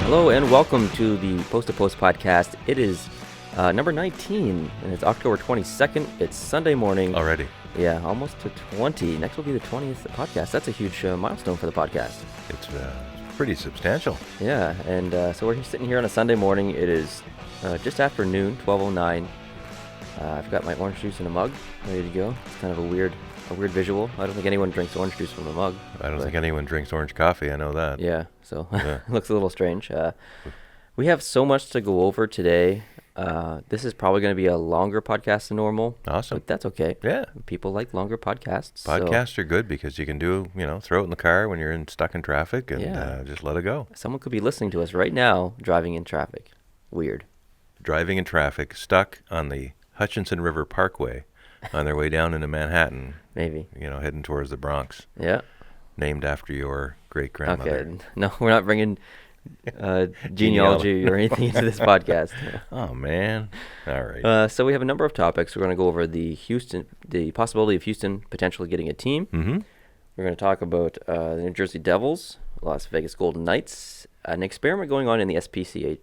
Hello and welcome to the Post to Post podcast. It is number 19 and it's October 22nd. It's Sunday morning. Already. Yeah, almost to 20. Next will be the 20th podcast. That's a huge milestone for the podcast. It's pretty substantial. Yeah, and so we're sitting here on a Sunday morning. It is just after noon, 12:09. I've got my orange juice in a mug, ready to go. It's kind of a weird visual. I don't think anyone drinks orange juice from a mug. I don't think anyone drinks orange coffee. I know that. Yeah, so Yeah. it looks a little strange. We have so much to go over today. This is probably going to be a longer podcast than normal. Awesome. But that's okay. Yeah. People like longer podcasts. Podcasts are good because you can throw it in the car when you're stuck in traffic and just let it go. Someone could be listening to us right now driving in traffic. Weird. Driving in traffic, stuck on the Hutchinson River Parkway on their way down into Manhattan. Maybe. Heading towards the Bronx. Yeah. Named after your great-grandmother. Okay. No, we're not bringing genealogy or anything into this podcast. Oh, man. All right. So we have a number of topics. We're going to go over the possibility of Houston potentially getting a team. Mm-hmm. We're going to talk about the New Jersey Devils, Las Vegas Golden Knights, an experiment going on in the SPHL,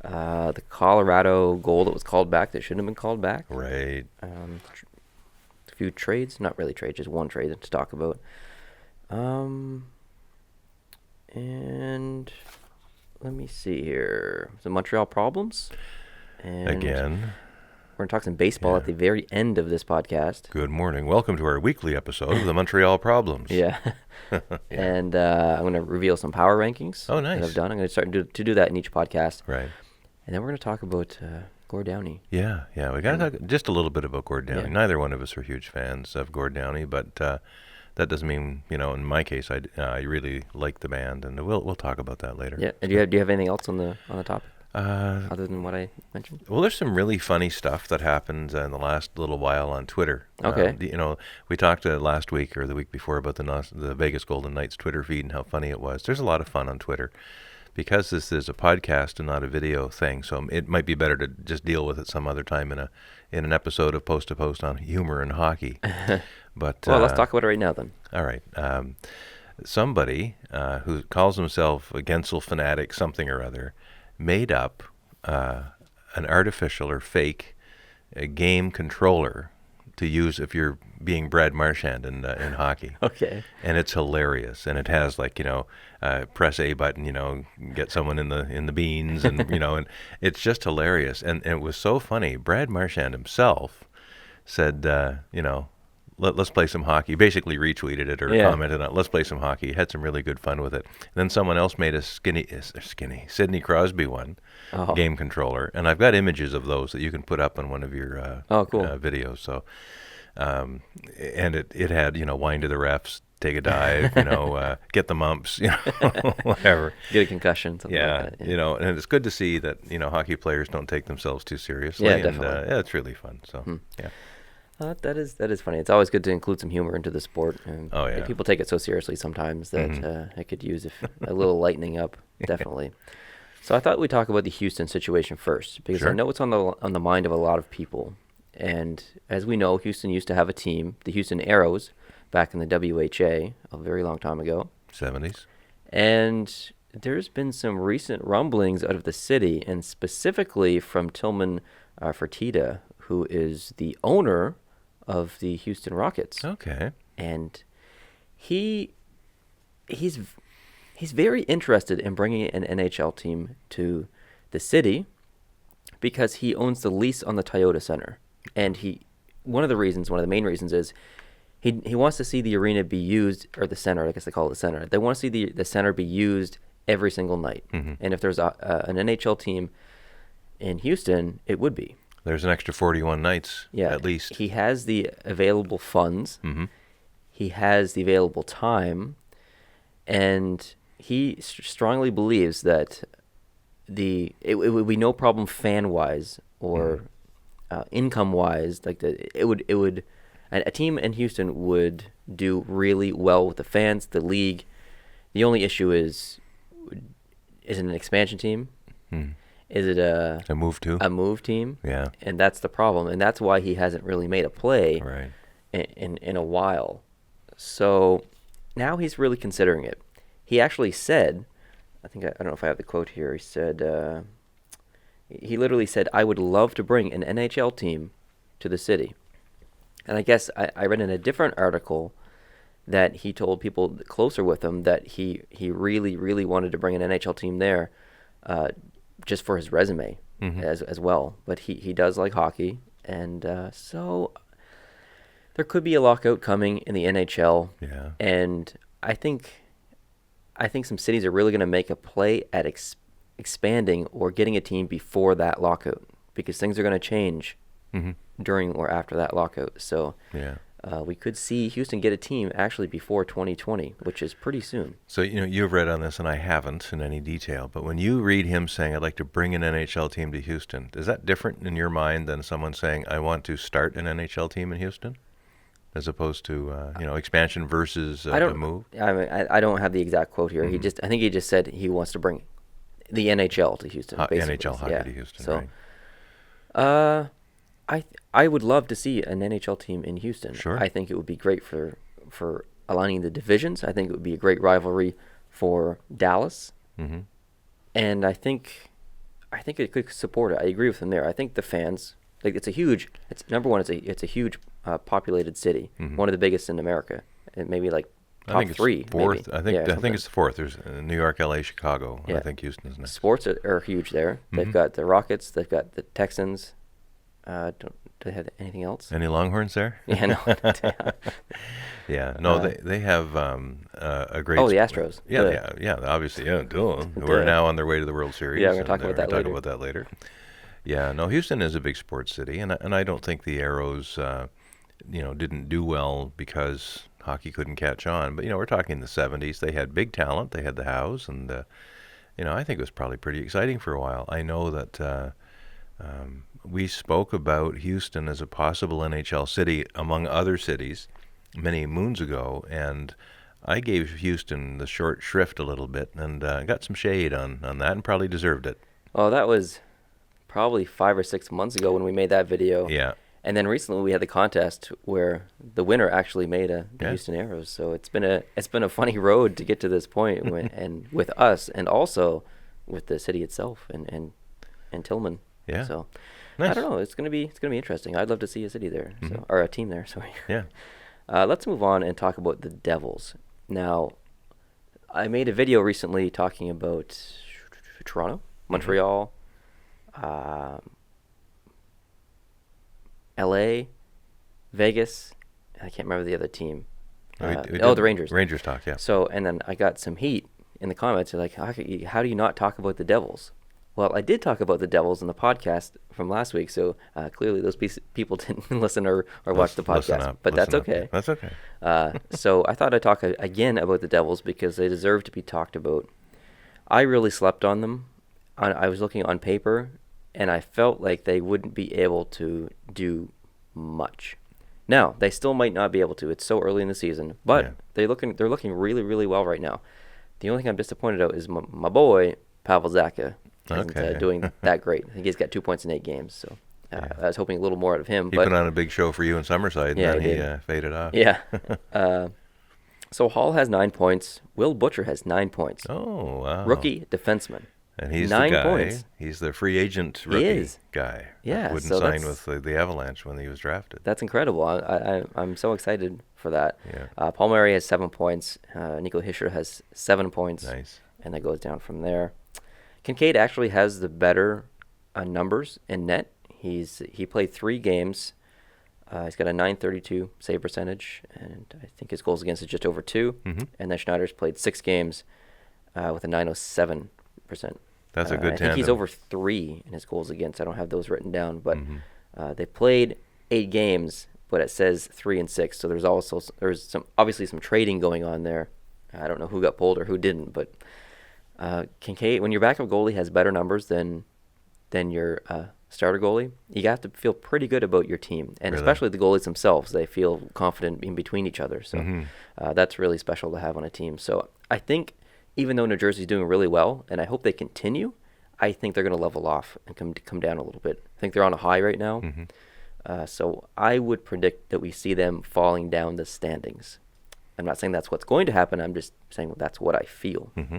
the Colorado goal that was called back that shouldn't have been called back. Right. A few trades, not really trades, just one trade to talk about. And let me see here. The Montreal problems. And Again. we're going to talk some baseball at the very end of this podcast. Good morning. Welcome to our weekly episode of the Montreal Problems. Yeah. And I'm going to reveal some power rankings. Oh, nice. That I've done. I'm going to start to do that in each podcast. Right. And then we're going to talk about Gord Downie. Yeah. We got to talk just a little bit about Gord Downie. Yeah. Neither one of us are huge fans of Gord Downie, but that doesn't mean, in my case, I really like the band, and we'll talk about that later. Yeah. And do you have anything else on the topic other than what I mentioned? Well, there's some really funny stuff that happened in the last little while on Twitter. Okay. We talked last week or the week before about the Vegas Golden Knights Twitter feed and how funny it was. There's a lot of fun on Twitter. Because this is a podcast and not a video thing, so it might be better to just deal with it some other time in an episode of Post to Post on humor and hockey. But Well, let's talk about it right now then. All right. Somebody who calls himself a Gensel fanatic something or other made up an artificial or fake game controller to use if you're being Brad Marchand in hockey. Okay. And it's hilarious. And it has press A button, get someone in the beans and, and it's just hilarious. And it was so funny. Brad Marchand himself said, let's play some hockey. Basically retweeted it or commented on it. Let's play some hockey. Had some really good fun with it. And then someone else made a skinny Sidney Crosby one, game controller. And I've got images of those that you can put up on one of your cool. videos. So, and it had, wind to the refs, take a dive, get the mumps, whatever. Get a concussion, something like that. Yeah. And it's good to see that, hockey players don't take themselves too seriously. Yeah, and, definitely. it's really fun. So, yeah. That is funny. It's always good to include some humor into the sport. And Oh, yeah. people take it so seriously sometimes that I could use a little lightening up, definitely. So I thought we'd talk about the Houston situation first because Sure. I know it's on the mind of a lot of people. And as we know, Houston used to have a team, the Houston Aeros, back in the WHA a very long time ago. 70s. And there's been some recent rumblings out of the city, and specifically from Tillman Fertitta, who is the owner of the Houston Rockets. Okay. And he's very interested in bringing an NHL team to the city because he owns the lease on the Toyota Center. And one of the main reasons is he wants to see the arena be used, or the center, I guess they call it the center. They want to see the center be used every single night. Mm-hmm. And if there's an NHL team in Houston, it would be. There's an extra 41 nights, at least. He has the available funds. Mm-hmm. He has the available time. And he strongly believes that it would be no problem fan-wise or income-wise. Like a team in Houston would do really well with the fans, the league. The only issue is it an expansion team? Hmm. Is it a move team? Yeah. And that's the problem. And that's why he hasn't really made a play right. in a while. So now he's really considering it. he actually said, I don't know if I have the quote here. He said, he literally said, "I would love to bring an NHL team to the city." And I guess I read in a different article that he told people closer with him that he really, really wanted to bring an NHL team there, just for his resume as well. But he does like hockey, and so there could be a lockout coming in the NHL. Yeah. And I think some cities are really going to make a play at expanding or getting a team before that lockout, because things are going to change during or after that lockout. So Yeah. we could see Houston get a team actually before 2020, which is pretty soon. So, you've read on this, and I haven't in any detail, but when you read him saying, "I'd like to bring an NHL team to Houston," is that different in your mind than someone saying, "I want to start an NHL team in Houston," as opposed to, expansion versus a move? I don't have the exact quote here. I think he just said he wants to bring the NHL to Houston. NHL hockey to Houston, so, right. I would love to see an NHL team in Houston. Sure. I think it would be great for aligning the divisions. I think it would be a great rivalry for Dallas. Mm-hmm. And I think it could support it. I agree with him there. I think the fans, number one, it's a huge populated city, one of the biggest in America, and maybe like top I think three. it's fourth. Maybe. I think it's the fourth. There's New York, LA, Chicago. Yeah. I think Houston's next. Sports are huge there. They've got the Rockets. They've got the Texans. Do they have anything else? Any Longhorns there? Yeah, no. Yeah, no, they have a great. Oh, the Astros. Yeah, obviously, yeah. We're now on their way to the World Series. Yeah, we're going to talk about that later. Yeah, no, Houston is a big sports city, and I don't think the Arrows, didn't do well because hockey couldn't catch on. But we're talking the '70s. They had big talent. They had the Habs, and I think it was probably pretty exciting for a while. I know that. We spoke about Houston as a possible NHL city among other cities many moons ago, and I gave Houston the short shrift a little bit and got some shade on that, and probably deserved it. Oh, that was probably 5 or 6 months ago when we made that video. Yeah. And then recently we had the contest where the winner actually made the Houston Arrows. So it's been a funny road to get to this point, and with us, and also with the city itself and Tillman. Yeah. So. Nice. I don't know. It's gonna be interesting. I'd love to see a city there, or a team there. Sorry. Yeah. Let's move on and talk about the Devils. Now, I made a video recently talking about Toronto, Montreal, L.A., Vegas. I can't remember the other team. The Rangers. Rangers talk, yeah. So, and then I got some heat in the comments. They're like, how do you not talk about the Devils? Well, I did talk about the Devils in the podcast from last week, so clearly those people didn't listen or watch the podcast, but that's okay. That's okay. So I thought I'd talk again about the Devils because they deserve to be talked about. I really slept on them. I was looking on paper, and I felt like they wouldn't be able to do much. Now, they still might not be able to. It's so early in the season, but they're looking really, really well right now. The only thing I'm disappointed about is my boy, Pavel Zacha. Isn't doing that great. I think he's got 2 points in 8 games, so I was hoping a little more out of him. He put on a big show for you in Summerside, and then he faded off. Yeah. So Hall has 9 points. Will Butcher has 9 points. Oh, wow. Rookie defenseman. And he's 9 the guy. points. He's the free agent rookie guy. Yeah. That wouldn't sign with the Avalanche when he was drafted. That's incredible. I'm so excited for that. Yeah. Paul Murray has 7 points. Nico Hischier has 7 points. Nice. And that goes down from there. Kincaid actually has the better numbers in net. He played 3 games. He's got a .932 save percentage, and I think his goals against is just over 2. Mm-hmm. And then Schneider's played 6 games with a .907%. That's a good tandem. I think he's over 3 in his goals against. I don't have those written down, but they played 8 games, but it says 3 and 6. So there's obviously some trading going on there. I don't know who got pulled or who didn't, but. Kincaid, when your backup goalie has better numbers than your starter goalie, you have to feel pretty good about your team, and especially the goalies themselves. They feel confident in between each other, so that's really special to have on a team. So I think even though New Jersey's doing really well, and I hope they continue, I think they're going to level off and come down a little bit. I think they're on a high right now, Mm-hmm. so I would predict that we see them falling down the standings. I'm not saying that's what's going to happen. I'm just saying that's what I feel. Mm-hmm.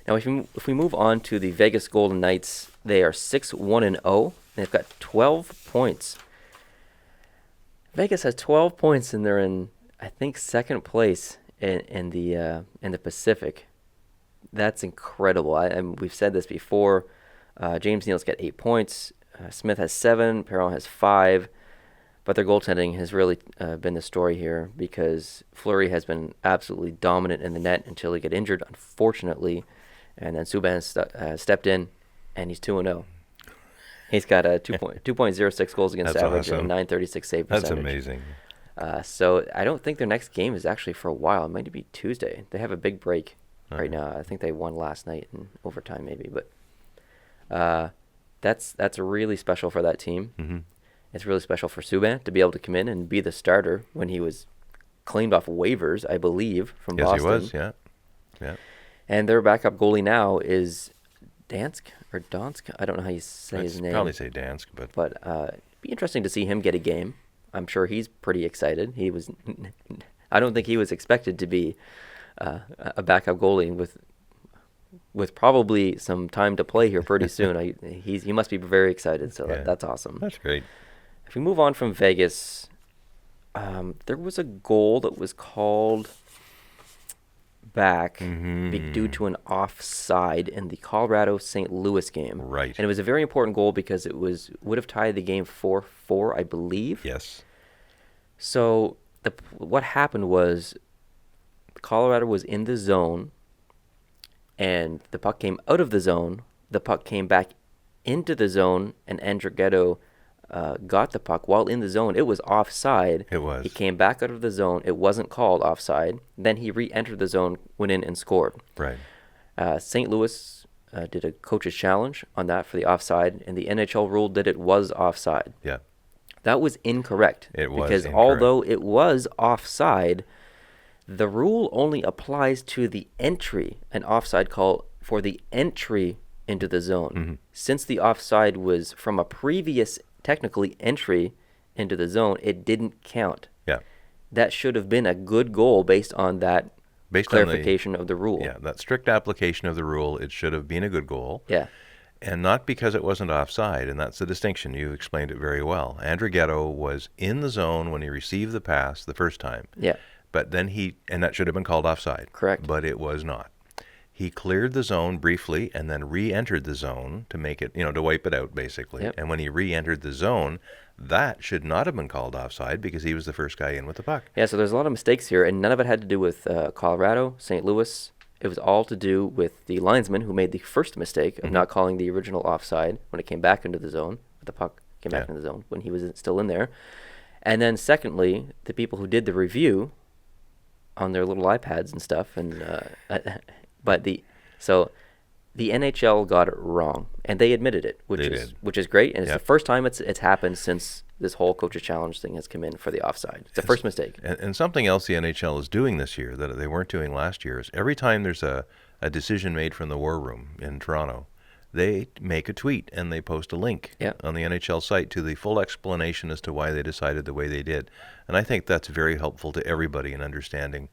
Now, if we move on to the Vegas Golden Knights, they are 6-1-0. They've got 12 points. Vegas has 12 points, and they're in, I think, second place in the Pacific. That's incredible. And we've said this before. James Neal's got 8 points. Smith has 7. Perron has 5. But their goaltending has really been the story here, because Fleury has been absolutely dominant in the net until he got injured, unfortunately. And then Subban stepped in, and he's 2-0. He's got a 2.06 goals against average and a 936 save percentage. That's amazing. So I don't think their next game is actually for a while. It might be Tuesday. They have a big break right now. I think they won last night in overtime maybe. But that's really special for that team. Mm-hmm. It's really special for Subban to be able to come in and be the starter when he was claimed off waivers, I believe, from Boston. Yes, he was, yeah. And their backup goalie now is Dansk or Donsk. I don't know how you say his name. Probably say Dansk, but it'd be interesting to see him get a game. I'm sure he's pretty excited. I don't think he was expected to be a backup goalie with probably some time to play here pretty soon. He must be very excited. So that's awesome. That's great. If we move on from Vegas, there was a goal that was called back due to an offside in the Colorado-St. Louis game. Right. And it was a very important goal because it would have tied the game 4-4, I believe. Yes. So what happened was Colorado was in the zone, and the puck came out of the zone. The puck came back into the zone, and Andrighetto got the puck while in the zone. It was offside. It was. He came back out of the zone. It wasn't called offside. Then he re-entered the zone, went in and scored. Right. St. Louis did a coach's challenge on that for the offside, and the NHL ruled that it was offside. Yeah. That was incorrect. It was because incorrect. Although it was offside, the rule only applies to the entry, an offside call for the entry into the zone. Mm-hmm. Since the offside was from a previous technically entry into the zone, it didn't count. Yeah. That should have been a good goal based on that clarification of the rule. Yeah, that strict application of the rule, it should have been a good goal. Yeah. And not because it wasn't offside, and that's the distinction. You explained it very well. Andrighetto was in the zone when he received the pass the first time. Yeah. But then and that should have been called offside. Correct. But it was not. He cleared the zone briefly and then re-entered the zone to make it, to wipe it out, basically. Yep. And when he re-entered the zone, that should not have been called offside because he was the first guy in with the puck. Yeah, so there's a lot of mistakes here, and none of it had to do with Colorado, St. Louis. It was all to do with the linesman who made the first mistake of not calling the original offside when it came back into the zone. The puck came back into the zone when he was still in there. And then secondly, the people who did the review on their little iPads and stuff, and so the NHL got it wrong, and they admitted it, which is great, and it's the first time it's happened since this whole coach's challenge thing has come in for the offside. It's the first mistake. And something else the NHL is doing this year that they weren't doing last year is every time there's a decision made from the war room in Toronto, they make a tweet and they post a link on the NHL site to the full explanation as to why they decided the way they did. And I think that's very helpful to everybody in understanding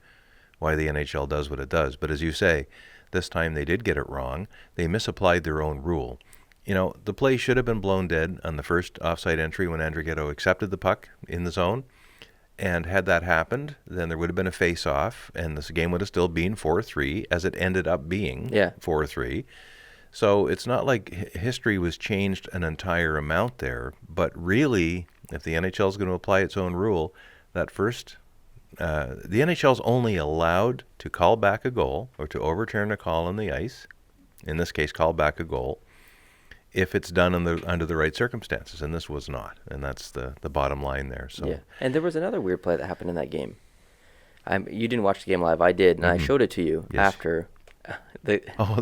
why the NHL does what it does. But as you say, this time they did get it wrong. They misapplied their own rule. The play should have been blown dead on the first offside entry when Andrighetto accepted the puck in the zone. And had that happened, then there would have been a face-off, and this game would have still been 4-3, as it ended up being 4-3. So it's not like history was changed an entire amount there. But really, if the NHL is going to apply its own rule, that first... the NHL is only allowed to call back a goal or to overturn a call on the ice, in this case, call back a goal, if it's done under the right circumstances, and this was not, and that's the bottom line there. So. Yeah, and there was another weird play that happened in that game. You didn't watch the game live, I did, and I showed it to you after.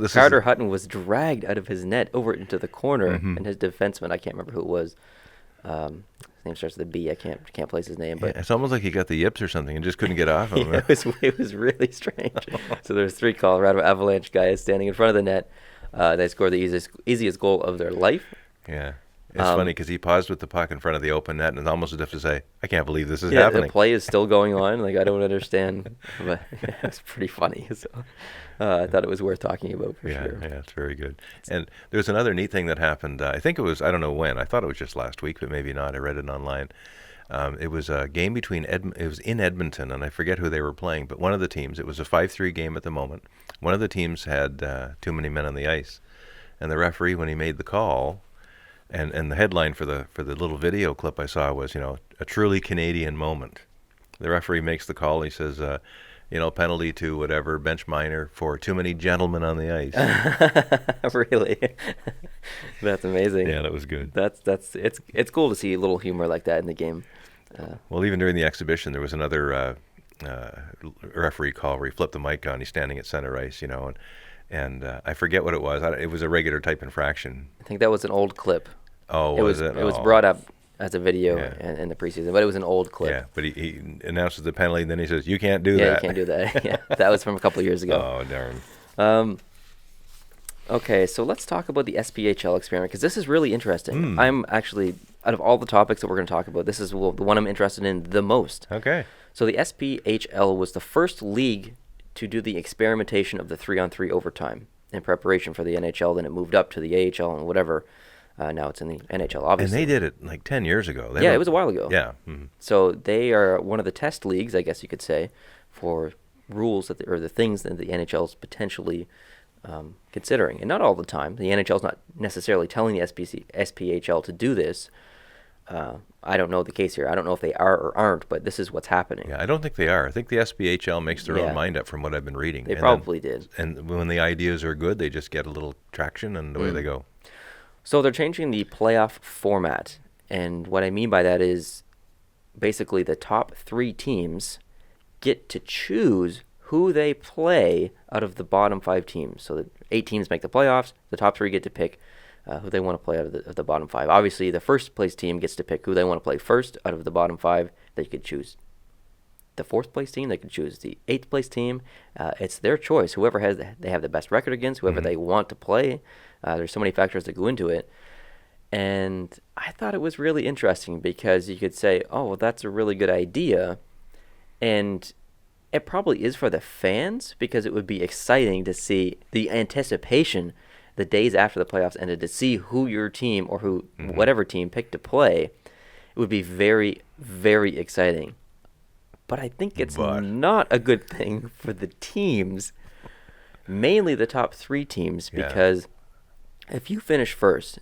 Carter Hutton was dragged out of his net over into the corner, and his defenseman, I can't remember who it was. His name starts with a B. I can't place his name, but it's almost like he got the yips or something and just couldn't get off him. It was really strange. So there's 3 Colorado Avalanche guys standing in front of the net. They scored the easiest goal of their life. Yeah. It's funny because he paused with the puck in front of the open net, and it's almost as if to say, "I can't believe this is Yeah, happening." the play is still going on. Like, I don't understand, but yeah, it's pretty funny. So I thought it was worth talking about for sure. Yeah, it's very good. And there's another neat thing that happened. I think it was, I don't know when. I thought it was just last week, but maybe not. I read it online. It was a game between it was in Edmonton, and I forget who they were playing, but one of the teams, it was a 5-3 game at the moment. One of the teams had too many men on the ice, and the referee, when he made the call, and the headline for the little video clip I saw was, a truly Canadian moment. The referee makes the call. He says, penalty to whatever, bench minor for too many gentlemen on the ice. Really? That's amazing. Yeah, that was good. It's cool to see a little humor like that in the game. Well, even during the exhibition, there was another referee call where he flipped the mic on. He's standing at center ice, and I forget what it was. It was a regular type infraction. I think that was an old clip. Oh, was it? It was brought up as a video in the preseason, but it was an old clip. Yeah, but he announces the penalty, and then he says, "You can't do that." Yeah, you can't do that. Yeah, that was from a couple of years ago. Oh, darn. Okay, so let's talk about the SPHL experiment, because this is really interesting. I'm actually, out of all the topics that we're going to talk about, this is the one I'm interested in the most. Okay. So the SPHL was the first league to do the experimentation of the 3-on-3 overtime in preparation for the NHL. Then it moved up to the AHL and whatever. Now it's in the NHL, obviously. And they did it like 10 years ago. It was a while ago. Yeah. Mm-hmm. So they are one of the test leagues, I guess you could say, for rules or the things that the NHL is potentially considering. And not all the time. The NHL is not necessarily telling the SPHL to do this. I don't know the case here. I don't know if they are or aren't, but this is what's happening. Yeah, I don't think they are. I think the SPHL makes their own mind up from what I've been reading. They probably did. And when the ideas are good, they just get a little traction, and away they go. So they're changing the playoff format. And what I mean by that is basically the top 3 teams get to choose who they play out of the bottom 5 teams. So the 8 teams make the playoffs. The top 3 get to pick who they want to play out of the bottom 5. Obviously, the first place team gets to pick who they want to play first out of the bottom 5. They could choose the 4th place team. They could choose the 8th place team. It's their choice. Whoever they have the best record against, whoever they want to play. There's so many factors that go into it. And I thought it was really interesting because you could say, oh, well, that's a really good idea. And it probably is for the fans because it would be exciting to see the anticipation the days after the playoffs ended to see who your team or who whatever team picked to play. It would be very, very exciting. But I think it's not a good thing for the teams, mainly the top 3 teams, because if you finish first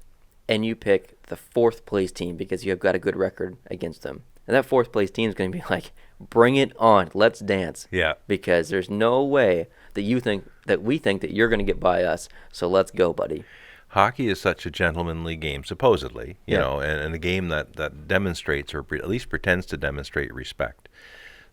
and you pick the 4th place team because you have got a good record against them, and that 4th place team is going to be like, bring it on, let's dance. Yeah. Because there's no way that we think that you're going to get by us, so let's go, buddy. Hockey is such a gentlemanly game, supposedly, you know, and a game that demonstrates, or at least pretends to demonstrate, respect.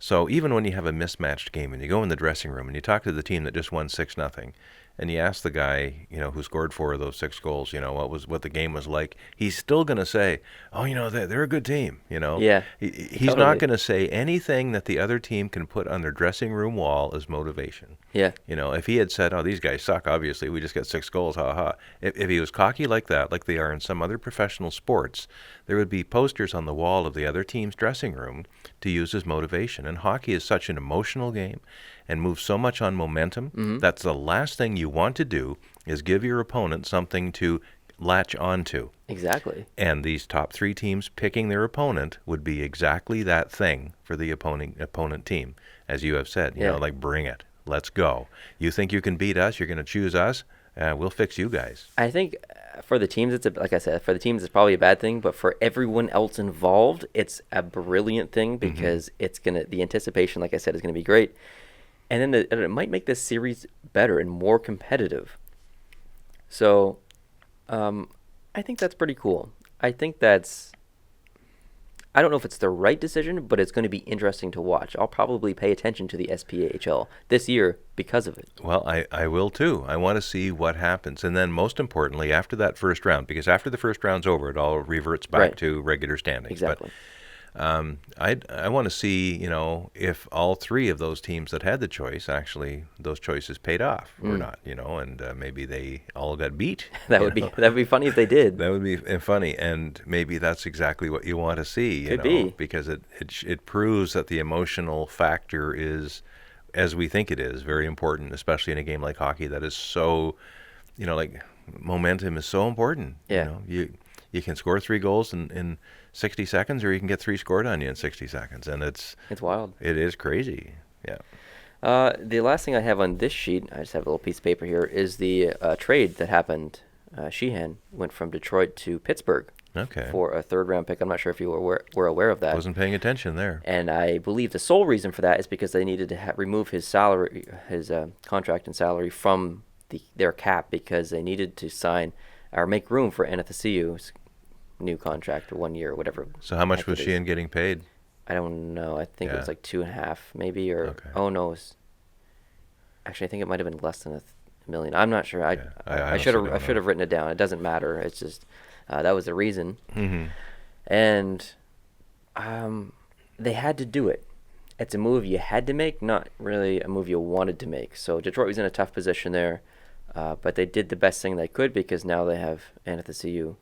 So even when you have a mismatched game and you go in the dressing room and you talk to the team that just won 6-0, and you ask the guy, who scored 4 of those 6 goals, what the game was like, he's still going to say, oh, they're a good team, Yeah. He's not going to say anything that the other team can put on their dressing room wall as motivation. Yeah. If he had said, oh, these guys suck, obviously, we just got 6 goals, ha-ha. If he was cocky like that, like they are in some other professional sports, there would be posters on the wall of the other team's dressing room to use as motivation. And hockey is such an emotional game and moves so much on momentum. That's the last thing you want to do is give your opponent something to latch onto. Exactly. And these top 3 teams picking their opponent would be exactly that thing for the opponent team. As you have said, like, bring it. Let's go. You think you can beat us? You're going to choose us? We'll fix you guys. I think for the teams, like I said, for the teams, it's probably a bad thing. But for everyone else involved, it's a brilliant thing because the anticipation, like I said, is going to be great. And then it might make this series better and more competitive. So I think that's pretty cool. I don't know if it's the right decision, but it's going to be interesting to watch. I'll probably pay attention to the SPHL this year because of it. Well, I will too. I want to see what happens. And then most importantly, after that first round, because after the first round's over, it all reverts back to regular standings. Exactly. I want to see, if all three of those teams that had the choice actually those choices paid off or not, and maybe they all got beat. That'd be funny if they did. That would be funny, and maybe that's exactly what you want to see, Could be. because it proves that the emotional factor is, as we think it is, very important, especially in a game like hockey that is so, like momentum is so important. Yeah. You can score 3 goals in 60 seconds, or you can get 3 scored on you in 60 seconds, and it's wild. It is crazy. Yeah. The last thing I have on this sheet, I just have a little piece of paper here, is the trade that happened. Sheehan went from Detroit to Pittsburgh for a third-round pick. I'm not sure if you were aware of that. Wasn't paying attention there. And I believe the sole reason for that is because they needed to remove his salary, his contract and salary from their cap, because they needed to sign or make room for Anastasiou's new contract, or 1 year, or whatever. So how much was Sheehan getting paid? I don't know. I think it was like 2.5, maybe, or oh no, actually I think it might have been less than $1 million. I'm not sure. I should have written it down. It doesn't matter. It's just that was the reason, and they had to do it. It's a move you had to make, not really a move you wanted to make. So Detroit was in a tough position there, but they did the best thing they could, because now they have Anastasiou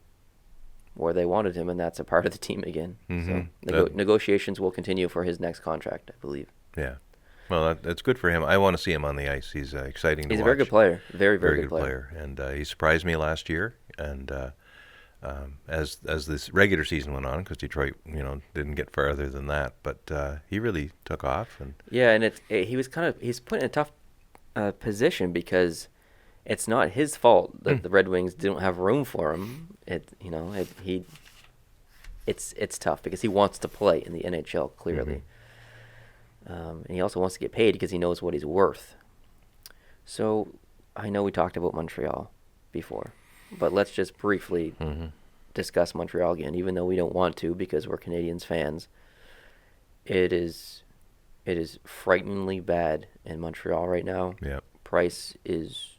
where they wanted him, and that's a part of the team again. So negotiations will continue for his next contract, I believe. Yeah. Well, that's good for him. I want to see him on the ice. He's exciting to watch. He's a very good player. Very, very good player. And he surprised me last year. And as this regular season went on, because Detroit, didn't get farther than that, but he really took off. And yeah, and he's put in a tough position, because it's not his fault that the Red Wings don't have room for him. It's tough because he wants to play in the NHL, clearly. And he also wants to get paid because he knows what he's worth. So I know we talked about Montreal before, but let's just briefly discuss Montreal again, even though we don't want to, because we're Canadiens fans. It is frighteningly bad in Montreal right now. Yeah. Price is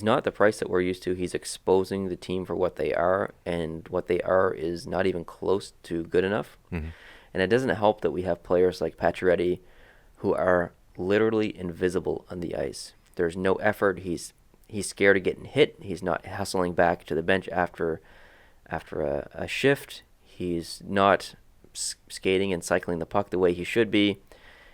not the price that we're used to. He's exposing the team for what they are, and what they are is not even close to good enough. And it doesn't help that we have players like Pacioretty who are literally invisible on the ice. There's no effort. He's scared of getting hit. He's not hustling back to the bench after a shift. He's not skating and cycling the puck the way he should be.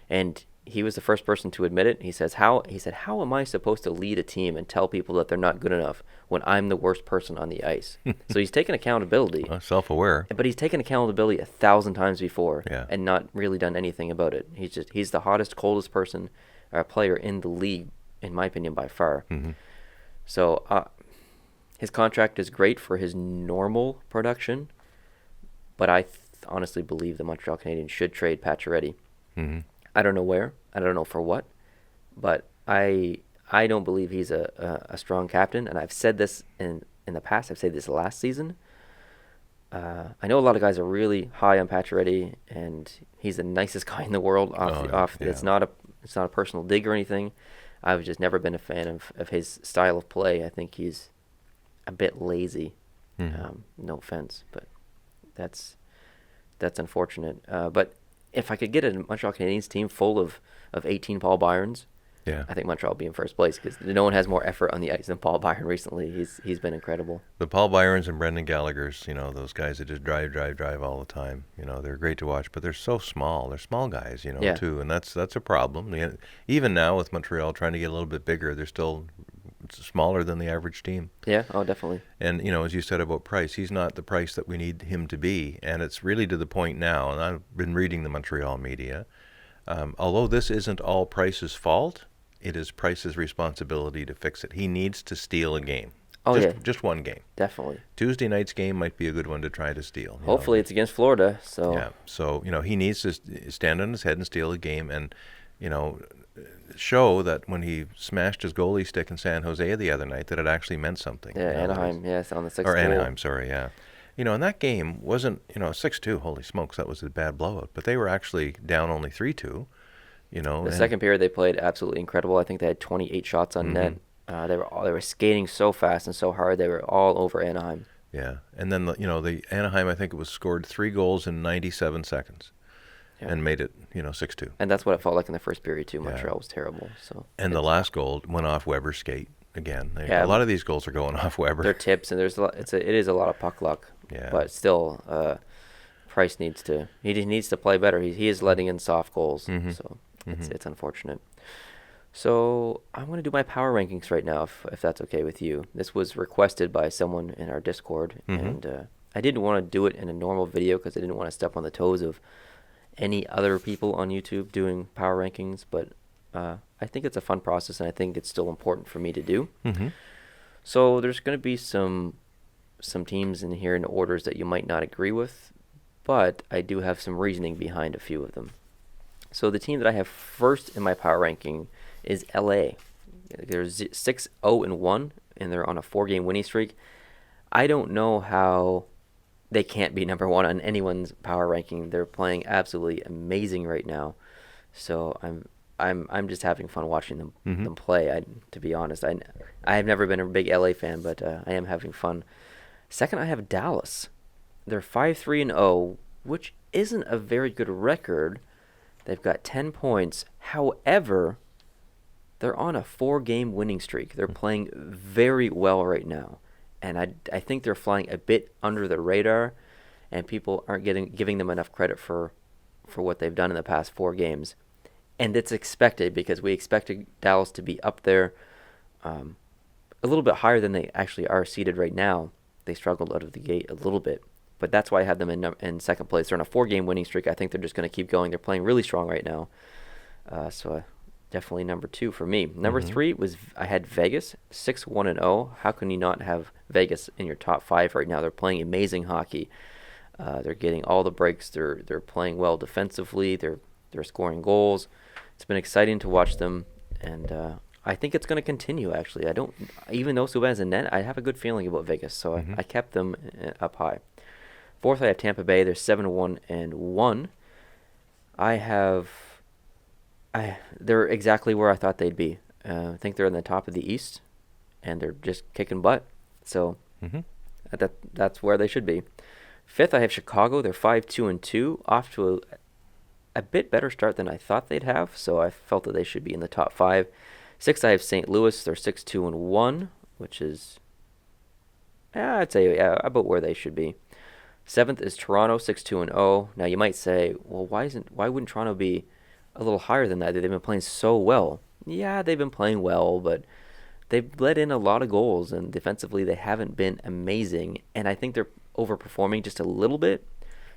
And he was the first person to admit it. He said, how am I supposed to lead a team and tell people that they're not good enough when I'm the worst person on the ice? So he's taken accountability. Self-aware. But he's taken accountability 1,000 times before, Yeah. and not really done anything about it. He's the hottest, coldest player in the league, in my opinion, by far. So his contract is great for his normal production, but I honestly believe the Montreal Canadiens should trade Pacioretty. I don't know where. I don't know for what, but I don't believe he's a strong captain, and I've said this in the past. I've said this last season. I know a lot of guys are really high on Pacioretty, and he's the nicest guy in the world. It's not a personal dig or anything. I've just never been a fan of his style of play. I think he's a bit lazy. No offense, but that's unfortunate. But if I could get a Montreal Canadiens team full of 18 Paul Byrons, I think Montreal will be in first place, because no one has more effort on the ice than Paul Byron recently. He's been incredible. The Paul Byrons and Brendan Gallaghers, those guys that just drive all the time. They're great to watch, but they're so small. They're small guys, too, and that's a problem. Even now with Montreal trying to get a little bit bigger, they're still smaller than the average team. Yeah, oh, definitely. And, as you said about Price, he's not the Price that we need him to be. And it's really to the point now, and I've been reading the Montreal media, although this isn't all Price's fault, it is Price's responsibility to fix it. He needs to steal a game. Just one game. Definitely. Tuesday night's game might be a good one to try to steal. Hopefully it's against Florida. So. Yeah. So, he needs to stand on his head and steal a game, and, show that when he smashed his goalie stick in San Jose the other night, that it actually meant something. Yeah, Anaheim, yes, on the 6th Or Anaheim, sorry, yeah. And that game wasn't, 6-2, holy smokes, that was a bad blowout. But they were actually down only 3-2, The second period they played absolutely incredible. I think they had 28 shots on net. They were skating so fast and so hard. They were all over Anaheim. Yeah. And then, the Anaheim, I think it was scored 3 goals in 97 seconds Yeah. and made it, 6-2. And that's what it felt like in the first period too. Yeah. Montreal was terrible. So And the last goal went off Weber's skate again. Yeah. A lot of these goals are going off Weber. They're tips, and it is a lot of puck luck. Yeah. But still, Price needs to play better. He is letting in soft goals, so it's unfortunate. So I'm going to do my power rankings right now, if that's okay with you. This was requested by someone in our Discord, and I didn't want to do it in a normal video because I didn't want to step on the toes of any other people on YouTube doing power rankings, but I think it's a fun process, and I think it's still important for me to do. So there's going to be some teams in here in orders that you might not agree with, but I do have some reasoning behind a few of them. So the team that I have first in my power ranking is LA. They're 6-0-1, and they're on a 4-game winning streak. I don't know how they can't be number one on anyone's power ranking. They're playing absolutely amazing right now. So I'm just having fun watching them play. To be honest, I have never been a big LA fan, but I am having fun. Second, I have Dallas. They're 5-3-0, which isn't a very good record. They've got 10 points. However, they're on a 4-game winning streak. They're playing very well right now. And I think they're flying a bit under the radar, and people aren't giving them enough credit for what they've done in the past 4 games. And it's expected, because we expected Dallas to be up there a little bit higher than they actually are seated right now. They struggled out of the gate a little bit. But that's why I have them in second place. They're on a 4-game winning streak. I think they're just going to keep going. They're playing really strong right now. So definitely number 2 for me. Number 3 was I had Vegas, 6-1-0. How can you not have Vegas in your top 5 right now? They're playing amazing hockey. They're getting all the breaks. They're playing well defensively. They're scoring goals. It's been exciting to watch them, and I think it's going to continue. Actually, even though Subban's in net, I have a good feeling about Vegas, so I kept them up high. Fourth, I have Tampa Bay. They're 7-1-1. They're exactly where I thought they'd be. I think they're in the top of the East, and they're just kicking butt. So that's where they should be. Fifth, I have Chicago. They're 5-2-2, off to a bit better start than I thought they'd have. So I felt that they should be in the top 5. Sixth, I have St. Louis. They're 6-2-1, which is, I'd say, about where they should be. Seventh is Toronto, 6-2-0. Now you might say, well, why wouldn't Toronto be a little higher than that? They've been playing so well. Yeah, they've been playing well, but they've let in a lot of goals, and defensively they haven't been amazing. And I think they're overperforming just a little bit.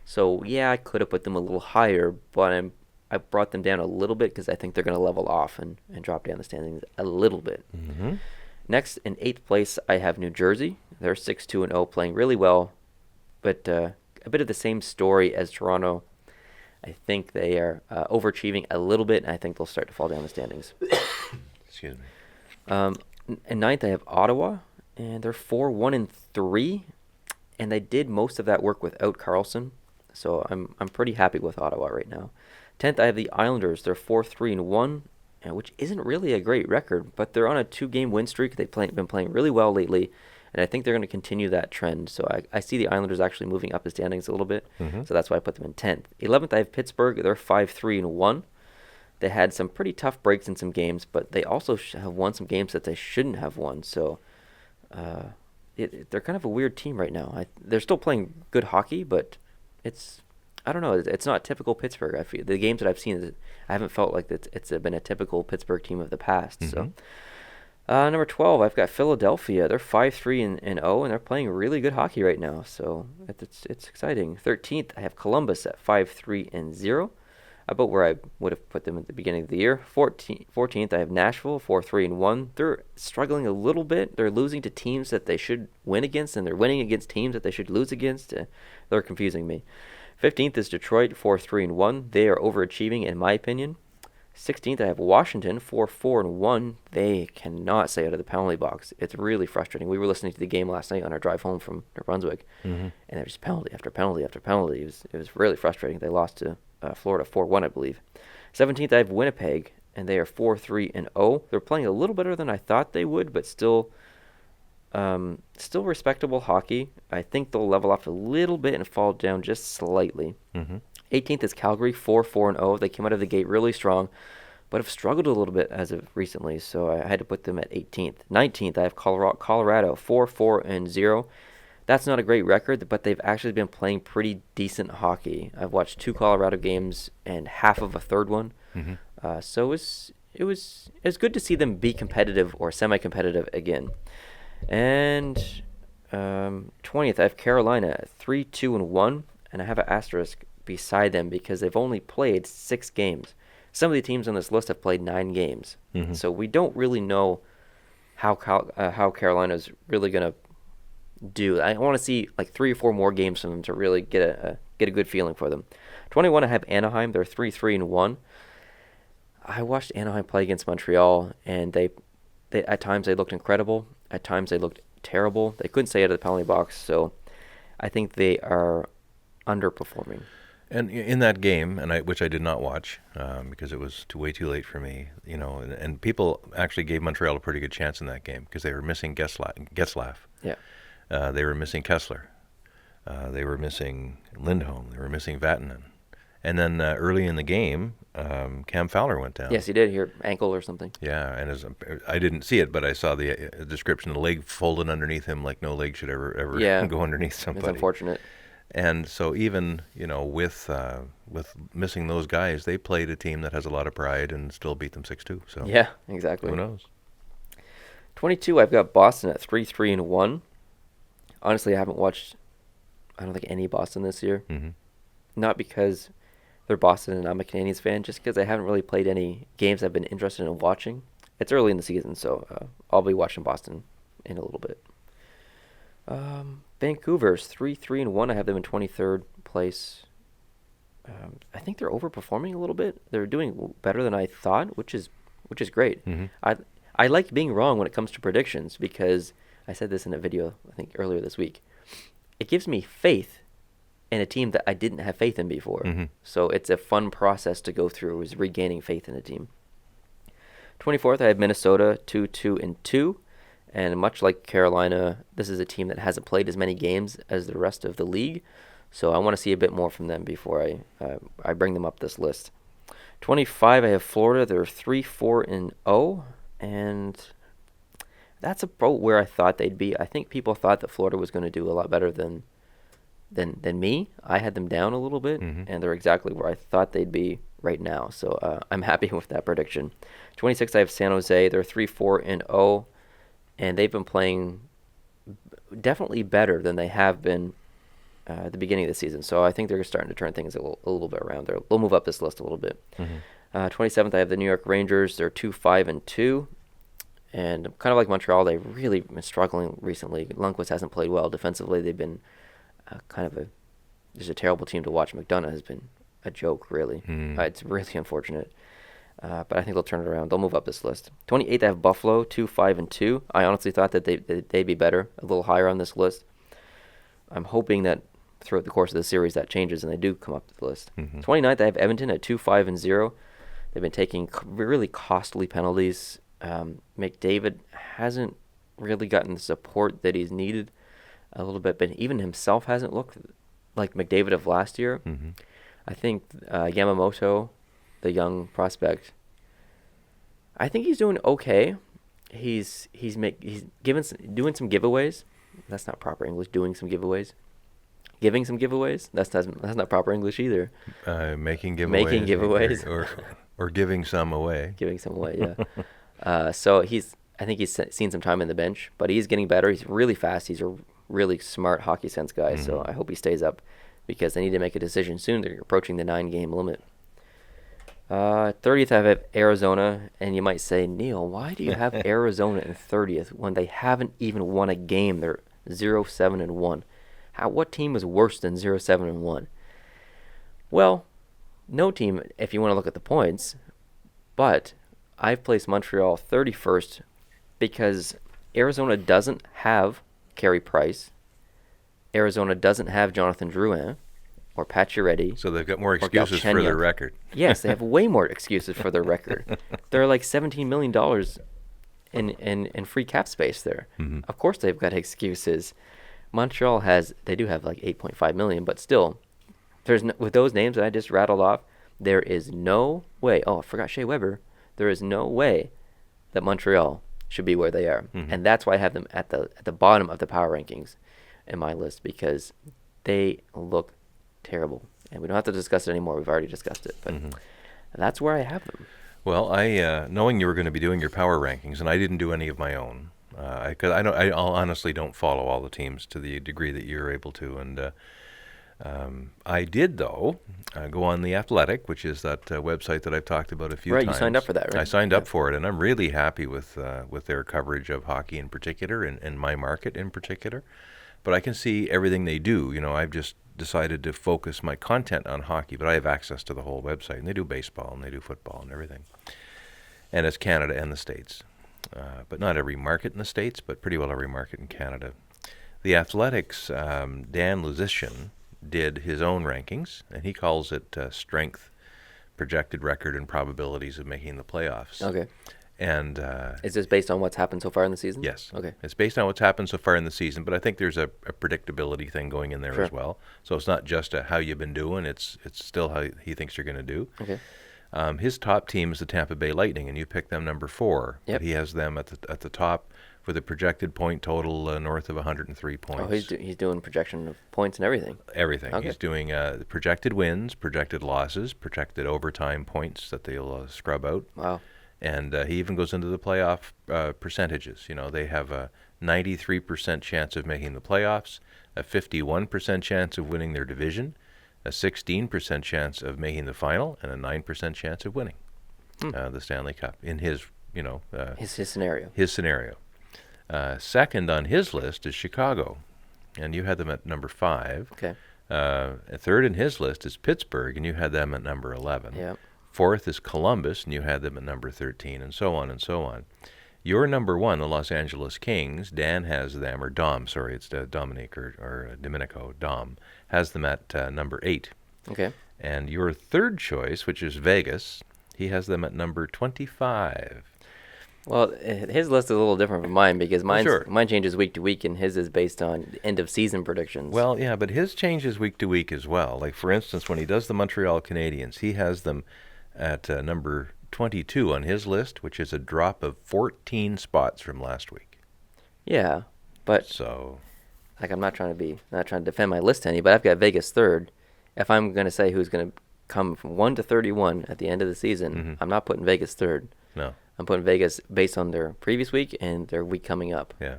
So yeah, I could have put them a little higher, but I brought them down a little bit because I think they're going to level off and drop down the standings a little bit. Next, in 8th place, I have New Jersey. They're 6-2-0, playing really well. But a bit of the same story as Toronto. I think they are overachieving a little bit, and I think they'll start to fall down the standings. Excuse me. In 9th, I have Ottawa, and they're 4-1-3, and they did most of that work without Carlson, so I'm pretty happy with Ottawa right now. 10th, I have the Islanders. They're 4-3-1, which isn't really a great record, but they're on a 2-game win streak. They've been playing really well lately. And I think they're going to continue that trend. So I see the Islanders actually moving up the standings a little bit. So that's why I put them in 10th. 11th, I have Pittsburgh. They're 5-3-1. They had some pretty tough breaks in some games, but they also have won some games that they shouldn't have won. So they're kind of a weird team right now. They're still playing good hockey, but I don't know. It's not typical Pittsburgh. I feel the games that I've seen, I haven't felt like it's been a typical Pittsburgh team of the past. So. Number 12, I've got Philadelphia. They're 5-3-0, and they're playing really good hockey right now, so it's exciting. 13th, I have Columbus at 5-3-0, about where I would have put them at the beginning of the year. 14th, I have Nashville, 4-3-1. They're struggling a little bit. They're losing to teams that they should win against, and they're winning against teams that they should lose against. They're confusing me. 15th is Detroit, 4-3-1. They are overachieving, in my opinion. 16th, I have Washington, 4-4-1. They cannot stay out of the penalty box. It's really frustrating. We were listening to the game last night on our drive home from New Brunswick, and there was penalty after penalty after penalty. It was really frustrating. They lost to Florida 4-1, I believe. 17th, I have Winnipeg, and they are 4-3-0. They're playing a little better than I thought they would, but still Still respectable hockey. I think they'll level off a little bit and fall down just slightly. 18th is Calgary, 4-4-0. They came out of the gate really strong, but have struggled a little bit as of recently, so I had to put them at 18th. 19th, I have Colorado, 4-4-0. That's not a great record, but they've actually been playing pretty decent hockey. I've watched 2 Colorado games and half of a third one, so it was good to see them be competitive or semi-competitive again. And 20th, I have Carolina, 3-2-1, and I have an asterisk beside them because they've only played 6 games. Some of the teams on this list have played 9 games, so we don't really know how Carolina's really going to do. I want to see like 3 or 4 more games from them to really get a good feeling for them. 21, I have Anaheim. They're 3-3-1. I watched Anaheim play against Montreal, and they at times they looked incredible. At times they looked terrible. They couldn't stay out of the penalty box, so I think they are underperforming. And in that game, which I did not watch because it was way too late for me, and people actually gave Montreal a pretty good chance in that game because they were missing Getzlaf. Yeah. They were missing Kessler. They were missing Lindholm. They were missing Vatanen. And then early in the game, Cam Fowler went down. Yes, he did. Here, ankle or something. Yeah, and I didn't see it, but I saw the description. The leg folded underneath him, like no leg should ever go underneath somebody. It's unfortunate. And so even with missing those guys, they played a team that has a lot of pride and still beat them 6-2. So yeah, exactly. Who knows? 22, I've got Boston at 3-3-1. Honestly, I haven't watched, I don't think, any Boston this year. Not because they're Boston and I'm a Canadiens fan, just because I haven't really played any games I've been interested in watching. It's early in the season, so I'll be watching Boston in a little bit. Vancouver's 3-3-1. I have them in 23rd place. I think they're overperforming a little bit. They're doing better than I thought, which is great. I like being wrong when it comes to predictions because I said this in a video I think earlier this week. It gives me faith in a team that I didn't have faith in before. So it's a fun process to go through, is regaining faith in a team. 24th, I have Minnesota 2-2-2. And much like Carolina, this is a team that hasn't played as many games as the rest of the league. So I want to see a bit more from them before I bring them up this list. 25, I have Florida. They're 3-4-0. And that's about where I thought they'd be. I think people thought that Florida was going to do a lot better than me. I had them down a little bit, and they're exactly where I thought they'd be right now. So I'm happy with that prediction. 26, I have San Jose. They're 3-4-0. And they've been playing definitely better than they have been at the beginning of the season. So I think they're starting to turn things a little bit around. They'll move up this list a little bit. 27th, I have the New York Rangers. They're 2-5-2. And kind of like Montreal, they've really been struggling recently. Lundqvist hasn't played well. Defensively, they've been just a terrible team to watch. McDonough has been a joke, really. It's really unfortunate. But I think they'll turn it around. They'll move up this list. 28th, I have Buffalo, 2-5-2. I honestly thought that they'd be better, a little higher on this list. I'm hoping that throughout the course of the series that changes and they do come up to the list. 29th, I have Edmonton at 2-5-0. They've been taking really costly penalties. McDavid hasn't really gotten the support that he's needed a little bit, but even himself hasn't looked like McDavid of last year. I think Yamamoto, the young prospect, I think he's doing okay. He's doing some giveaways. That's not proper English. Doing some giveaways. Giving some giveaways. That's not proper English either. Making giveaways. Or giving some away. Giving some away, yeah. So I think he's seen some time in the bench, but he's getting better. He's really fast. He's a really smart hockey sense guy. So I hope he stays up because they need to make a decision soon. They're approaching the 9-game limit. 30th, I have Arizona, and you might say, Neil, why do you have Arizona in 30th when they haven't even won a game? They're 0-7-1. What team is worse than 0-7-1? Well, no team, if you want to look at the points, but I've placed Montreal 31st because Arizona doesn't have Carey Price. Arizona doesn't have Jonathan Drouin or Pacioretty. So they've got more excuses for their record. Yes, they have way more excuses for their record. They're like $17 million in free cap space there. Mm-hmm. Of course they've got excuses. Montreal they do have like 8.5 million, but still, with those names that I just rattled off, there is no way. Oh, I forgot Shea Weber. There is no way that Montreal should be where they are, and that's why I have them at the bottom of the power rankings in my list, because they look terrible, and we don't have to discuss it anymore. We've already discussed it, but that's where I have them. Well, I knowing you were going to be doing your power rankings, and I didn't do any of my own, because I honestly don't follow all the teams to the degree that you're able to, and I did though go on The Athletic, which is that website that I've talked about a few times. Right, you signed up for that, right? I signed up for it, and I'm really happy with their coverage of hockey in particular, and my market in particular. But I can see everything they do. I've just decided to focus my content on hockey, but I have access to the whole website, and they do baseball, and they do football, and everything. And it's Canada and the States. But not every market in the States, but pretty well every market in Canada. The Athletics, Dan Luzishin did his own rankings, and he calls it strength, projected record, and probabilities of making the playoffs. Okay. And is this based on what's happened so far in the season? Yes. Okay. It's based on what's happened so far in the season, but I think there's a predictability thing going in there Sure. as well. So it's not just how you've been doing; it's still how he thinks you're going to do. Okay. His top team is the Tampa Bay Lightning, and you picked them number 4. Yep. But he has them at the top with a projected point total north of 103 points. Oh, he's doing projection of points and everything. Everything. Okay. He's doing projected wins, projected losses, projected overtime points that they'll scrub out. Wow. And he even goes into the playoff percentages. They have a 93% chance of making the playoffs, a 51% chance of winning their division, a 16% chance of making the final, and a 9% chance of winning the Stanley Cup in his scenario. His scenario. Second on his list is Chicago, and you had them at number 5. Okay. Third in his list is Pittsburgh, and you had them at number 11. Yep. Fourth is Columbus, and you had them at number 13, and so on and so on. Your number 1, the Los Angeles Kings, Dan has them, or Dom, sorry, it's Dominic or Domenico, Dom, has them at number 8. Okay. And your third choice, which is Vegas, he has them at number 25. Well, his list is a little different from mine, because mine changes week to week, and his is based on end of season predictions. Well, yeah, but his changes week to week as well. Like, for instance, when he does the Montreal Canadiens, he has them at number 22 on his list, which is a drop of 14 spots from last week. Yeah, but so, like, I'm not trying to defend my list any, but I've got Vegas third. If I'm going to say who's going to come from 1 to 31 at the end of the season, I'm not putting Vegas third. No. I'm putting Vegas based on their previous week and their week coming up. Yeah.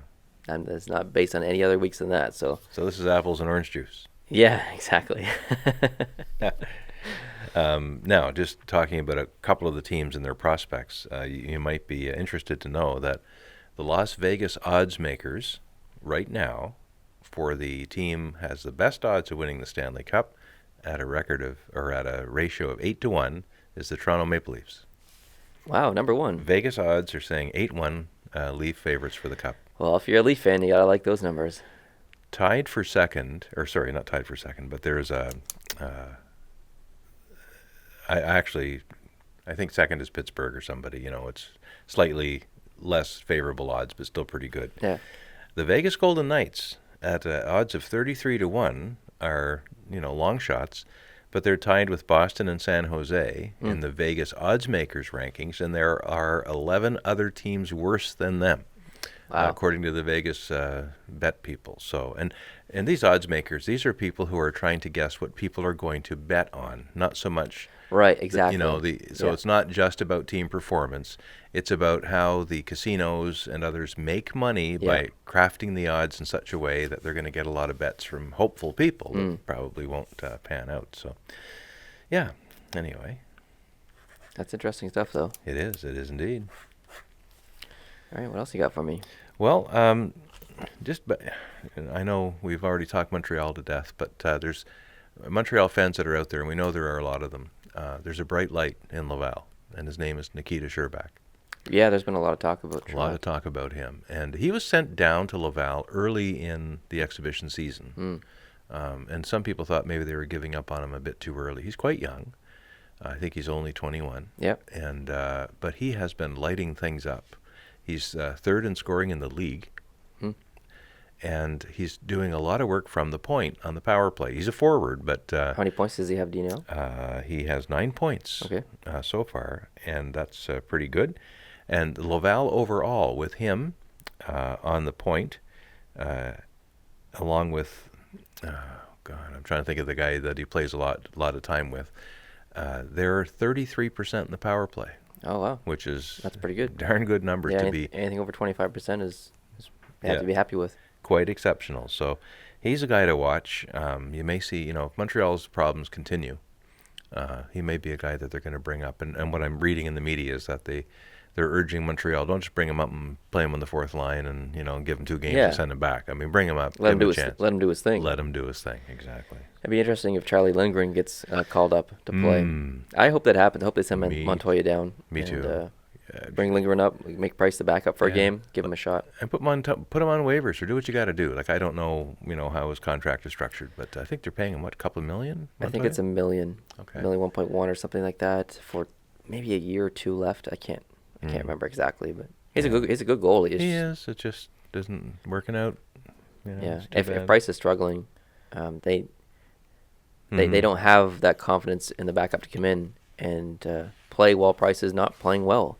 And it's not based on any other weeks than that. So this is apples and orange juice. Yeah, exactly. Now, just talking about a couple of the teams and their prospects, you might be interested to know that the Las Vegas odds makers right now for the team has the best odds of winning the Stanley Cup at a ratio of 8-1 is the Toronto Maple Leafs. Wow, number 1. Vegas odds are saying 8-1 Leaf favorites for the Cup. Well, if you're a Leaf fan, you gotta like those numbers. Tied for second, or sorry, not tied for second, but there's I think second is Pittsburgh or somebody. It's slightly less favorable odds, but still pretty good. Yeah. The Vegas Golden Knights at odds of 33-1 are, long shots, but they're tied with Boston and San Jose in the Vegas odds makers rankings, and there are 11 other teams worse than them. Wow. According to the Vegas bet people. So, and these odds makers, these are people who are trying to guess what people are going to bet on, not so much. Right, exactly. It's not just about team performance. It's about how the casinos and others make money by crafting the odds in such a way that they're going to get a lot of bets from hopeful people that probably won't pan out. So, yeah. Anyway, that's interesting stuff, though. It is indeed. All right, what else you got for me? Well, I know we've already talked Montreal to death, but there's Montreal fans that are out there, and we know there are a lot of them. There's a bright light in Laval, and his name is Nikita Sherbak. Yeah, there's been a lot of talk about Sherbak. A lot of talk about him. And he was sent down to Laval early in the exhibition season. And some people thought maybe they were giving up on him a bit too early. He's quite young. I think he's only 21. Yep. And but he has been lighting things up. He's third in scoring in the league. And he's doing a lot of work from the point on the power play. He's a forward, but How many points does he have, do you know? he has 9 points Okay. so far, and that's pretty good. And Laval overall, with him on the point, along with, God, I'm trying to think of the guy that he plays a lot of time with. They're 33% in the power play. Oh, wow. Which is that's pretty good. Darn good numbers to be. Anything over 25% is you have to be happy with. Quite exceptional. So he's a guy to watch. You may see, if Montreal's problems continue, he may be a guy that they're going to bring up. And what I'm reading in the media is that they're urging Montreal, don't just bring him up and play him on the fourth line and, give him 2 games and send him back. I mean, bring him up, let him give him a chance. Let him do his thing. Let him do his thing, exactly. It'd be interesting if Charlie Lindgren gets called up to play. I hope that happens. I hope they send Montoya down. Me too. Bring Lindgren up, make Price the backup for a game, give him a shot. And put him on waivers or do what you got to do. Like, I don't know, how his contract is structured, but I think they're paying him, a couple of million? I think it's $1 million. Okay. $1 million, 1.1 or something like that for maybe a year or 2 left. I can't remember exactly, but he's a good goalie. He is. It just isn't working out. If Price is struggling, they don't have that confidence in the backup to come in and play while Price is not playing well.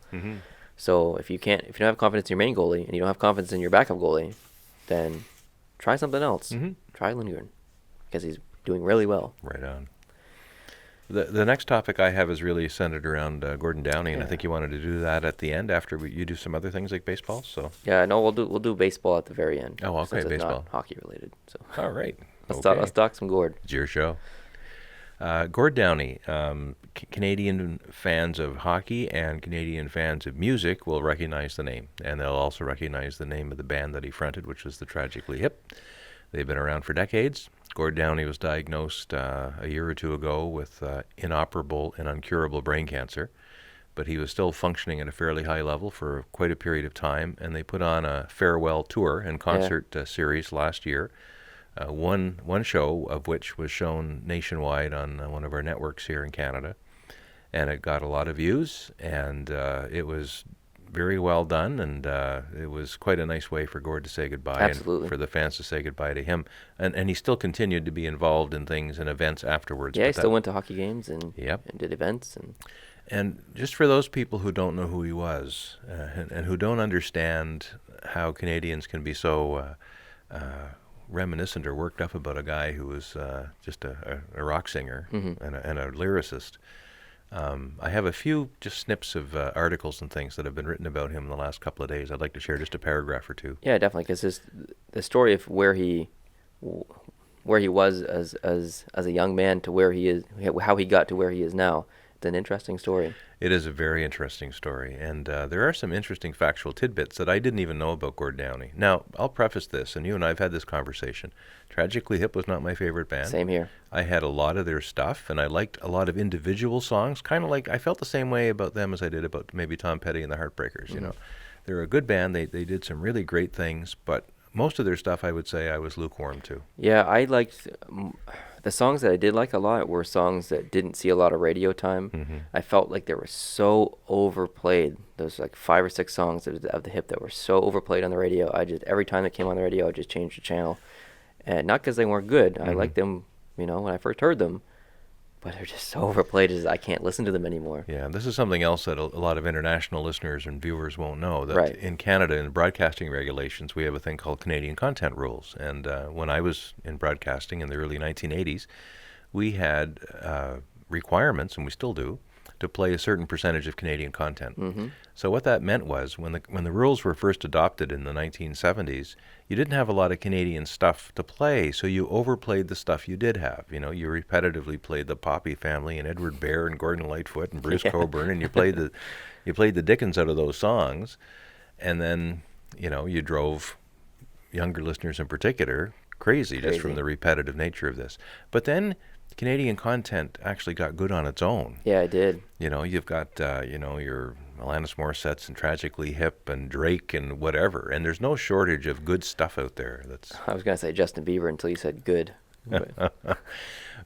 So if you don't have confidence in your main goalie and you don't have confidence in your backup goalie, then try something else. Try Lindgren because he's doing really well. Right on. The next topic I have is really centered around Gord Downie, and I think you wanted to do that at the end after you do some other things like baseball. So we'll do baseball at the very end. Oh, okay, since baseball. It's not hockey related. So all right, let's talk some Gord. It's your show. Gord Downie, Canadian fans of hockey and Canadian fans of music will recognize the name, and they'll also recognize the name of the band that he fronted, which was the Tragically Hip. They've been around for decades. Gord Downie was diagnosed a year or 2 ago with inoperable and uncurable brain cancer, but he was still functioning at a fairly high level for quite a period of time, and they put on a farewell tour and concert series last year. One show of which was shown nationwide on one of our networks here in Canada, and it got a lot of views, and it was very well done, and it was quite a nice way for Gord to say goodbye. Absolutely. And for the fans to say goodbye to him. And he still continued to be involved in things and events afterwards. Yeah, he still went to hockey games and did events. And just for those people who don't know who he was and who don't understand how Canadians can be so reminiscent or worked up about a guy who was just a rock singer and a lyricist, I have a few just snips of articles and things that have been written about him in the last couple of days. I'd like to share just a paragraph or two. Yeah, definitely, because the story of where he was as a young man to where he is, how he got to where he is now. It's an interesting story. It is a very interesting story, and there are some interesting factual tidbits that I didn't even know about Gord Downie. Now, I'll preface this, and you and I have had this conversation. Tragically Hip was not my favorite band. Same here. I had a lot of their stuff, and I liked a lot of individual songs, kind of like I felt the same way about them as I did about maybe Tom Petty and the Heartbreakers. You know, they're a good band. They did some really great things, but most of their stuff I would say I was lukewarm to. Yeah, I liked the songs that I did like a lot were songs that didn't see a lot of radio time. I felt like they were so overplayed. Those like 5 or 6 songs of the Hip that were so overplayed on the radio. Every time they came on the radio, I just changed the channel. And not because they weren't good. I liked them, when I first heard them, but they're just so overplayed as I can't listen to them anymore. Yeah, this is something else that a lot of international listeners and viewers won't know. That in Canada, in broadcasting regulations, we have a thing called Canadian content rules. And when I was in broadcasting in the early 1980s, we had requirements, and we still do, to play a certain percentage of Canadian content. So what that meant was when the rules were first adopted in the 1970s, you didn't have a lot of Canadian stuff to play, so you overplayed the stuff you did have. You repetitively played the Poppy Family and Edward Bear and Gordon Lightfoot and Bruce Cockburn, and you played the dickens out of those songs, and then you drove younger listeners in particular crazy just from the repetitive nature of this. But then Canadian content actually got good on its own. Yeah, it did. You've got, your Alanis Morissette's and Tragically Hip and Drake and whatever, and there's no shortage of good stuff out there. I was going to say Justin Bieber until you said good. But,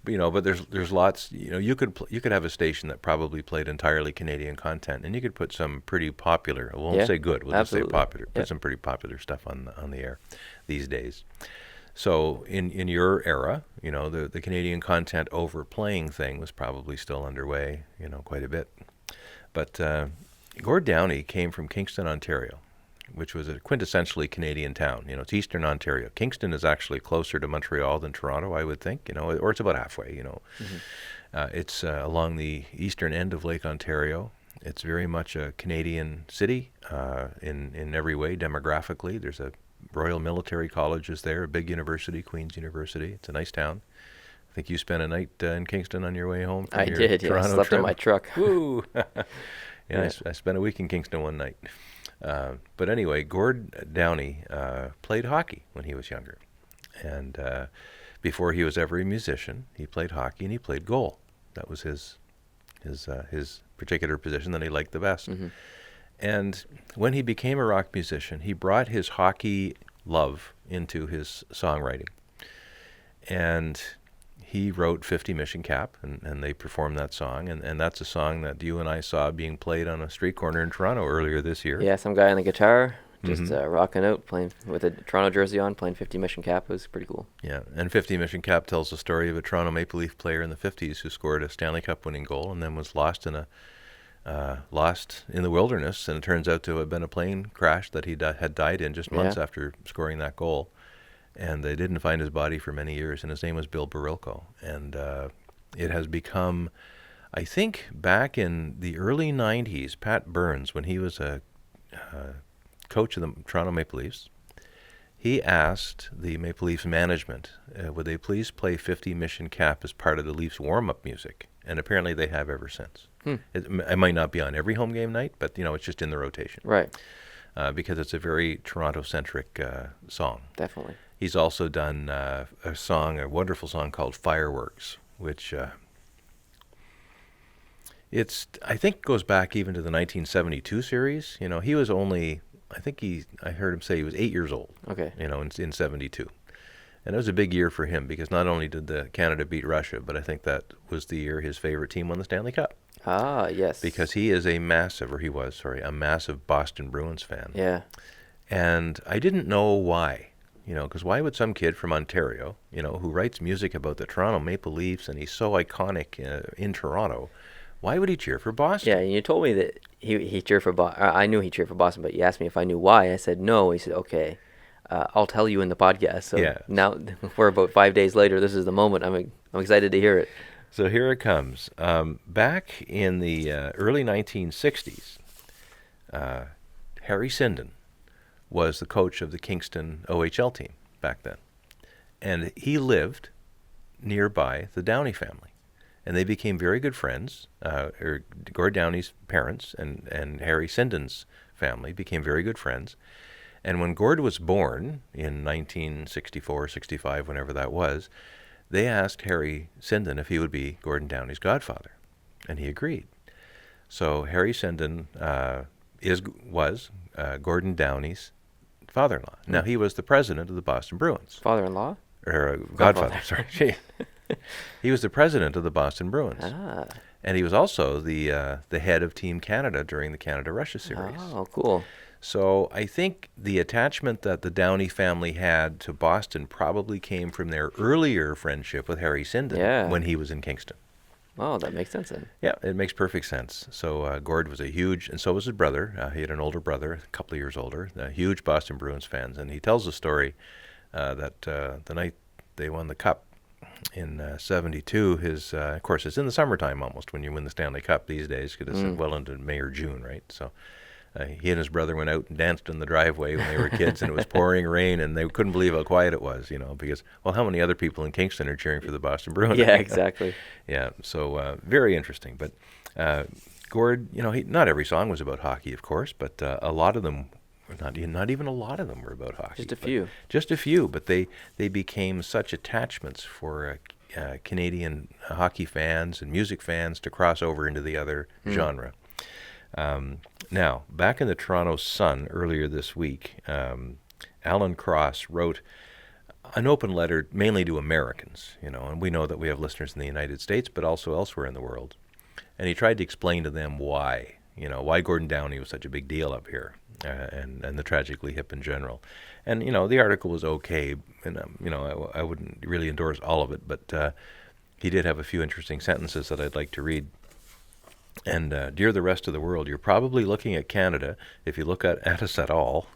But there's lots. You could have a station that probably played entirely Canadian content, and you could put some pretty popular. We won't yeah, say good. We'll absolutely. just say popular. Put Yep. some pretty popular stuff on the air these days. So in your era, the Canadian content overplaying thing was probably still underway, quite a bit. But Gord Downie came from Kingston, Ontario, which was a quintessentially Canadian town. It's Eastern Ontario. Kingston is actually closer to Montreal than Toronto, I would think, or it's about halfway, It's along the eastern end of Lake Ontario. It's very much a Canadian city in every way, demographically. There's a Royal Military College is there, a big university, Queen's University. It's a nice town. I think you spent a night in Kingston on your way home from I your did. Yeah, Toronto slept trip. in my truck. Woo! Yeah, Yeah. I spent a week in Kingston one night. But anyway, Gord Downie played hockey when he was younger. And before he was ever a musician, he played hockey and he played goal. That was his particular position that he liked the best. Mm-hmm. And when he became a rock musician, he brought his hockey love into his songwriting. And he wrote 50 Mission Cap, and they performed that song. And that's a song that you and I saw being played on a street corner in Toronto earlier this year. Yeah, some guy on the guitar just Mhm. rocking out, playing with a Toronto jersey on, playing 50 Mission Cap. It was pretty cool. Yeah, and 50 Mission Cap tells the story of a Toronto Maple Leaf player in the 50s who scored a Stanley Cup winning goal and then was lost in the wilderness, and it turns out to have been a plane crash that he had died in just months Yeah. after scoring that goal. And they didn't find his body for many years, and his name was Bill Barilko. And it has become, I think, back in the early 90s, Pat Burns, when he was a coach of the Toronto Maple Leafs, he asked the Maple Leafs management, would they please play 50 Mission Cap as part of the Leafs warm-up music? And apparently they have ever since. It might not be on every home game night, but it's just in the rotation. Right. Because it's a very Toronto-centric song. Definitely. He's also done a wonderful song called Fireworks, which I think goes back even to the 1972 series. He was only, I heard him say he was 8 years old. Okay. In 72. And it was a big year for him because not only did the Canada beat Russia, but I think that was the year his favorite team won the Stanley Cup. Ah, yes. Because he is a massive Boston Bruins fan. Yeah. And I didn't know why, because why would some kid from Ontario, who writes music about the Toronto Maple Leafs and he's so iconic in Toronto, why would he cheer for Boston? Yeah, and you told me that he cheered for Boston. I knew he cheered for Boston, but you asked me if I knew why. I said no. He said, okay, I'll tell you in the podcast. So Yeah. now we're about 5 days later. This is the moment. I'm excited to hear it. So here it comes. Back in the early 1960s, Harry Sinden was the coach of the Kingston OHL team back then. And he lived nearby the Downie family. And they became very good friends. Gord Downie's parents and Harry Sinden's family became very good friends. And when Gord was born in 1964, 65, whenever that was, they asked Harry Sinden if he would be Gordon Downie's godfather, and he agreed. So Harry Sinden was Gordon Downie's father-in-law. Now, he was the president of the Boston Bruins. Father-in-law? Or godfather, sorry. He was the president of the Boston Bruins. Ah. And he was also the head of Team Canada during the Canada-Russia series. Oh, cool. So I think the attachment that the Downie family had to Boston probably came from their earlier friendship with Harry Sinden when he was in Kingston. Oh, that makes sense then. Yeah, it makes perfect sense. So Gord was a huge, and so was his brother. He had an older brother, a couple of years older, huge Boston Bruins fans. And he tells the story that the night they won the Cup in 72, of course, it's in the summertime almost when you win the Stanley Cup these days, because it's well into May or June, right? So he and his brother went out and danced in the driveway when they were kids, and it was pouring rain, and they couldn't believe how quiet it was, because, well, how many other people in Kingston are cheering for the Boston Bruins? Yeah, exactly. Yeah, so very interesting. But Gord, not every song was about hockey, of course, but a lot of them, not even a lot of them were about hockey. Just a few. Just a few, but they became such attachments for Canadian hockey fans and music fans to cross over into the other genre. Now, back in the Toronto Sun earlier this week, Alan Cross wrote, an open letter mainly to Americans, and we know that we have listeners in the United States, but also elsewhere in the world. And he tried to explain to them why Gordon Downie was such a big deal up here, and the Tragically Hip in general. And, the article was okay, and, I wouldn't really endorse all of it, but he did have a few interesting sentences that I'd like to read. And dear the rest of the world, you're probably looking at Canada, if you look at us at all,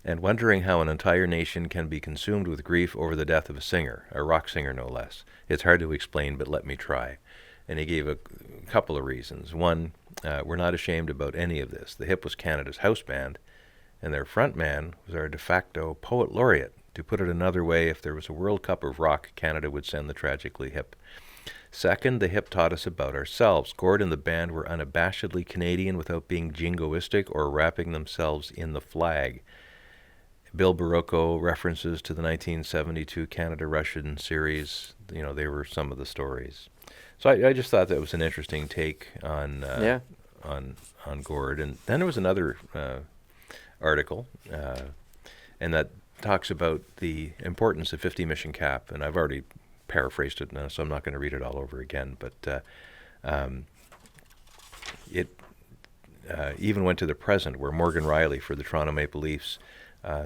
and wondering how an entire nation can be consumed with grief over the death of a singer, a rock singer no less. It's hard to explain, but let me try. And he gave a couple of reasons. One, we're not ashamed about any of this. The Hip was Canada's house band, and their front man was our de facto poet laureate. To put it another way, if there was a World Cup of rock, Canada would send the Tragically Hip. Second, the Hip taught us about ourselves. Gord and the band were unabashedly Canadian without being jingoistic or wrapping themselves in the flag. Bill Barocco references to the 1972 Canada-Russian series. They were some of the stories. So I just thought that was an interesting take on Gord. And then there was another article, and that talks about the importance of 50 mission cap. And I've already paraphrased it now, so I'm not going to read it all over again. But it even went to the present, where Morgan Riley for the Toronto Maple Leafs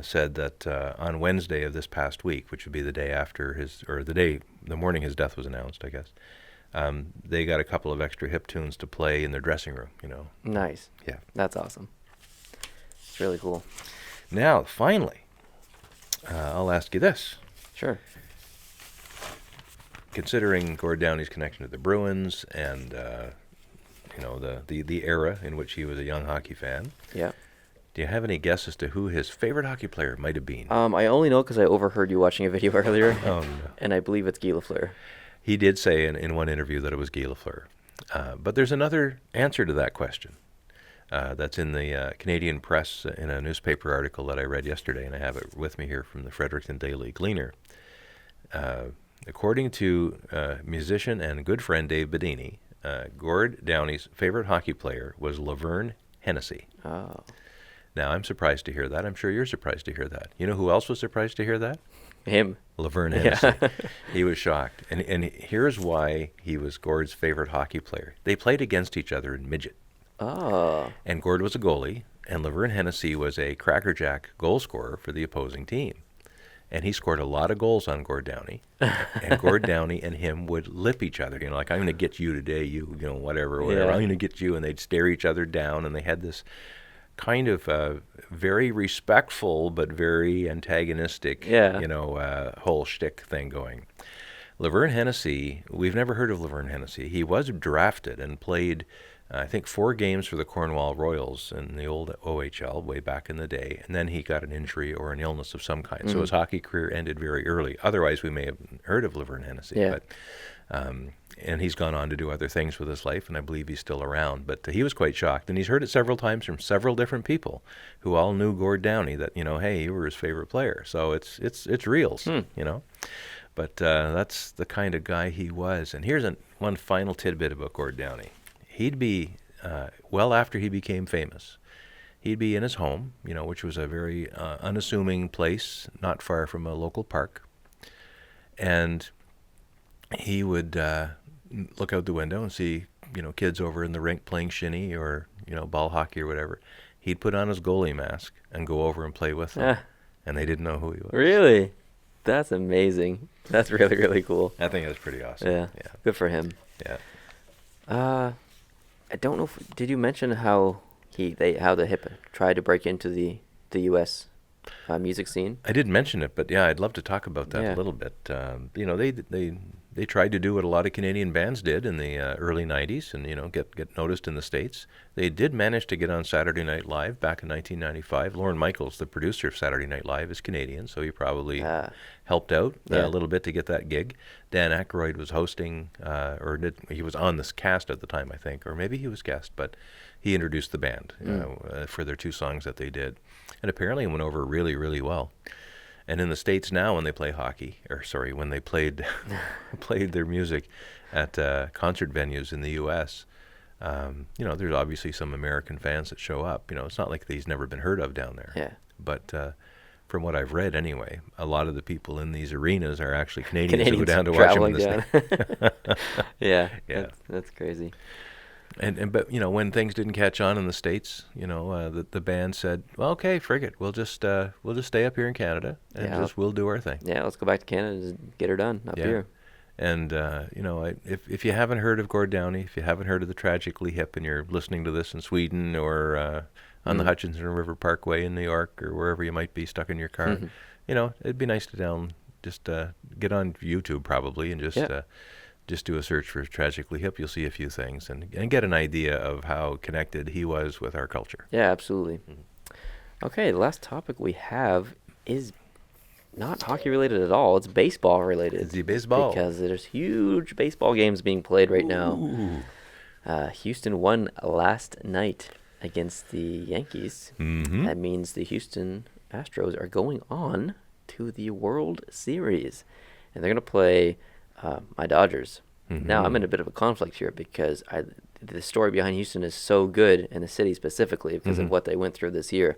said that on Wednesday of this past week, which would be the day after the morning his death was announced, I guess, they got a couple of extra Hip tunes to play in their dressing room. Nice. Yeah, that's awesome. It's really cool. Now, finally, I'll ask you this. Sure. Considering Gord Downie's connection to the Bruins and the era in which he was a young hockey fan, yeah, do you have any guess as to who his favorite hockey player might have been? I only know because I overheard you watching a video earlier. Oh, no. And I believe it's Guy Lafleur. He did say in one interview that it was Guy Lafleur. But there's another answer to that question. That's in the Canadian Press in a newspaper article that I read yesterday, and I have it with me here from the Fredericton Daily Gleaner. According to musician and good friend Dave Bedini, Gord Downie's favorite hockey player was Laverne Hennessy. Oh. Now, I'm surprised to hear that. I'm sure you're surprised to hear that. You know who else was surprised to hear that? Him. Laverne Hennessy. Yeah. He was shocked. And here's why he was Gord's favorite hockey player. They played against each other in midget. Oh. And Gord was a goalie, and Laverne Hennessy was a crackerjack goal scorer for the opposing team. And he scored a lot of goals on Gord Downie. And Gord Downie and him would lip each other. Like, I'm going to get you today, whatever. Yeah. I'm going to get you. And they'd stare each other down. And they had this kind of very respectful but very antagonistic, whole shtick thing going. Laverne Hennessy, we've never heard of Laverne Hennessy. He was drafted and played, I think, 4 games for the Cornwall Royals in the old OHL way back in the day, and then he got an injury or an illness of some kind. Mm-hmm. So his hockey career ended very early. Otherwise, we may have heard of Laverne Hennessy. Yeah. But, and he's gone on to do other things with his life, and I believe he's still around. But he was quite shocked, and he's heard it several times from several different people who all knew Gord Downie that, hey, you were his favorite player. So it's reals, But that's the kind of guy he was. And here's one final tidbit about Gord Downie. He'd be, well after he became famous, he'd be in his home, which was a very unassuming place not far from a local park. And he would look out the window and see, kids over in the rink playing shinny or, ball hockey or whatever. He'd put on his goalie mask and go over and play with them. And they didn't know who he was. Really? That's amazing. That's really, really cool. I think that's pretty awesome. Yeah. Good for him. Yeah. I don't know did you mention how the Hip tried to break into the U.S. Music scene? I did mention it, but yeah, I'd love to talk about that a little bit. They tried to do what a lot of Canadian bands did in the early 90s and, get noticed in the States. They did manage to get on Saturday Night Live back in 1995. Lorne Michaels, the producer of Saturday Night Live, is Canadian, so he probably helped out a little bit to get that gig. Dan Aykroyd was hosting, he was on this cast at the time, I think, or maybe he was guest, but he introduced the band for their 2 songs that they did. And apparently it went over really, really well. And in the States now, when they play when they played their music at concert venues in the U.S., there's obviously some American fans that show up. It's not like he's never been heard of down there. Yeah. But from what I've read anyway, a lot of the people in these arenas are actually Canadians who go Canadians down to watch them in traveling the down. Yeah, Yeah. that's crazy. And but when things didn't catch on in the States, the band said, well, okay, frig it, we'll just stay up here in Canada and Yeah. we'll do our thing. Yeah, let's go back to Canada and get her done up Yeah. here. And if you haven't heard of Gord Downie, if you haven't heard of the Tragically Hip, and you're listening to this in Sweden or on the Hutchinson River Parkway in New York or wherever you might be stuck in your car, it'd be nice to get on YouTube probably and just do a search for Tragically Hip. You'll see a few things and get an idea of how connected he was with our culture. Yeah, absolutely. Okay, the last topic we have is not hockey related at all. It's baseball related. It's the baseball. Because there's huge baseball games being played right now. Houston won last night against the Yankees. Mm-hmm. That means the Houston Astros are going on to the World Series. And they're going to play my Dodgers. Mm-hmm. Now, I'm in a bit of a conflict here because the story behind Houston is so good, and the city specifically, because of what they went through this year.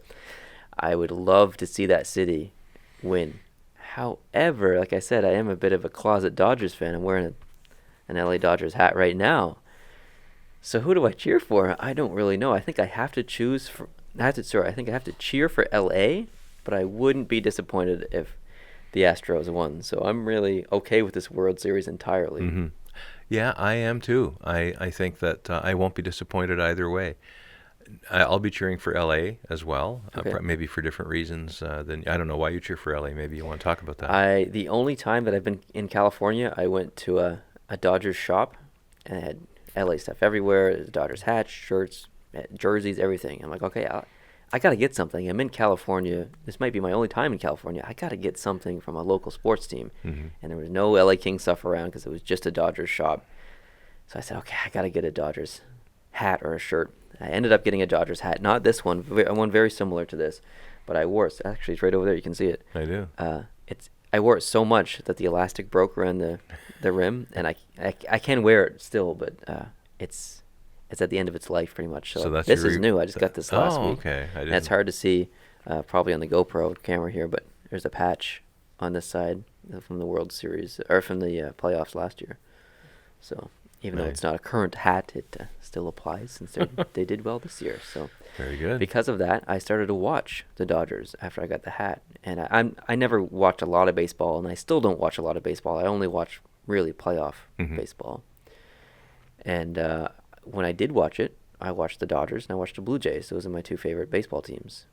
I would love to see that city win. However, like I said, I am a bit of a closet Dodgers fan. I'm wearing an LA Dodgers hat right now. So who do I cheer for? I don't really know. I think I have to I think I have to cheer for LA, but I wouldn't be disappointed if the Astros won. So I'm really okay with this World Series entirely. Mm-hmm. Yeah, I am too. I think that I won't be disappointed either way. I'll be cheering for LA as well, Okay. Maybe for different reasons. Than I don't know why you cheer for LA. Maybe you want to talk about that. The only time that I've been in California, I went to a Dodgers shop and it had LA stuff everywhere. Dodgers hats, shirts, jerseys, everything. I'm like, okay, I got to get something. I'm in California. This might be my only time in California. I got to get something from a local sports team. Mm-hmm. And there was no LA King stuff around because it was just a Dodgers shop. So I said, okay, I got to get a Dodgers hat or a shirt. I ended up getting a Dodgers hat. Not this one, one very similar to this. But I wore it. Actually, it's right over there. You can see it. I do. I wore it so much that the elastic broke around the rim. And I can wear it still, but it's at the end of its life pretty much. So that's this is new. I just got this last week. Okay. And it's hard to see probably on the GoPro camera here, but there's a patch on this side from the World Series, or from the playoffs last year. So even though it's not a current hat, it still applies since they did well this year. So very good. Because of that, I started to watch the Dodgers after I got the hat. And I never watched a lot of baseball, and I still don't watch a lot of baseball. I only watch really playoff baseball. And when I did watch it, I watched the Dodgers and I watched the Blue Jays. Those are my two favorite baseball teams.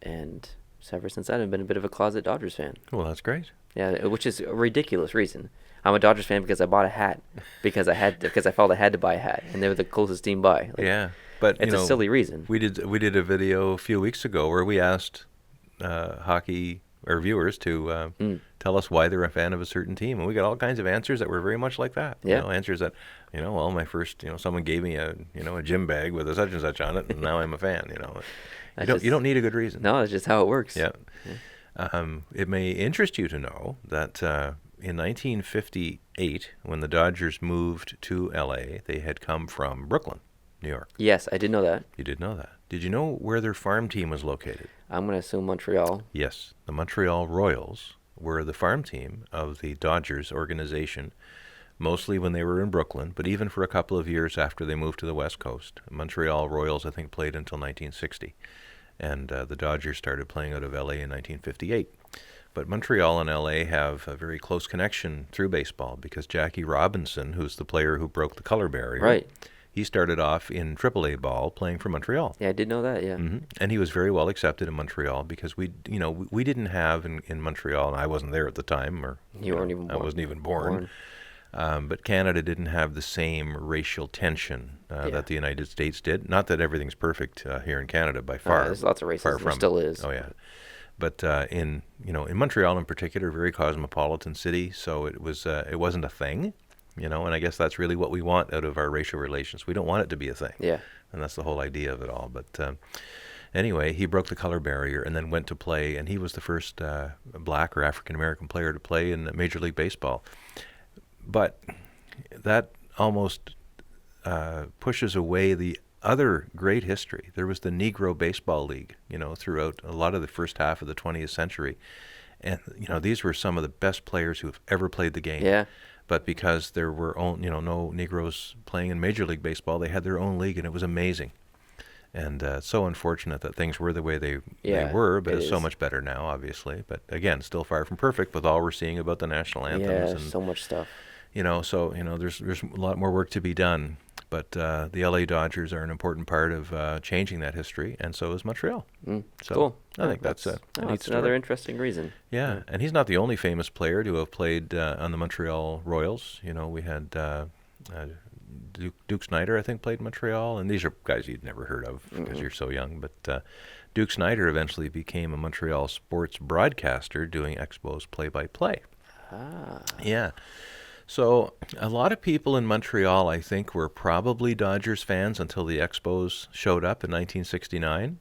And so ever since then, I've been a bit of a closet Dodgers fan. Well, that's great. Yeah, which is a ridiculous reason. I'm a Dodgers fan because I bought a hat because I felt I had to buy a hat, and they were the closest team by. Yeah, but it's a silly reason. We did a video a few weeks ago where we asked hockey or viewers to tell us why they're a fan of a certain team, and we got all kinds of answers that were very much like that. Yeah, answers that well, my first someone gave me a gym bag with a such and such on it, and now I'm a fan. You don't need a good reason. No, it's just how it works. Yeah. It may interest you to know that in 1958, when the Dodgers moved to L.A., they had come from Brooklyn, New York. Yes, I did know that. You did know that. Did you know where their farm team was located? I'm going to assume Montreal. Yes. The Montreal Royals were the farm team of the Dodgers organization, mostly when they were in Brooklyn, but even for a couple of years after they moved to the West Coast. Montreal Royals, I think, played until 1960. And the Dodgers started playing out of L.A. in 1958. But Montreal and L.A. have a very close connection through baseball because Jackie Robinson, who's the player who broke the color barrier, right, he started off in AAA ball playing for Montreal. Yeah, I did know that, yeah. Mm-hmm. And he was very well accepted in Montreal because we didn't have in Montreal, and I wasn't there at the time, or you weren't even born. I wasn't even born. But Canada didn't have the same racial tension that the United States did. Not that everything's perfect here in Canada by far. There's lots of racism. There still is. Oh yeah, but in Montreal in particular, very cosmopolitan city, so it wasn't a thing, and I guess that's really what we want out of our racial relations. We don't want it to be a thing. Yeah, and that's the whole idea of it all. But anyway, he broke the color barrier and then went to play, and he was the first black or African American player to play in Major League Baseball. But that almost pushes away the other great history. There was the Negro Baseball League, throughout a lot of the first half of the 20th century. And, these were some of the best players who have ever played the game. Yeah. But because there were no Negroes playing in Major League Baseball, they had their own league, and it was amazing. And it's so unfortunate that things were the way they were, but it's so much better now, obviously. But again, still far from perfect with all we're seeing about the national anthems. Yeah, so much stuff. There's a lot more work to be done. But the LA Dodgers are an important part of changing that history, and so is Montreal. So cool. I think that's a neat that's story. another interesting reason. Yeah, and he's not the only famous player to have played on the Montreal Royals. We had Duke Snider, I think, played Montreal, and these are guys you'd never heard of because you're so young. But Duke Snider eventually became a Montreal sports broadcaster doing Expos play-by-play. Yeah. So a lot of people in Montreal, I think, were probably Dodgers fans until the Expos showed up in 1969.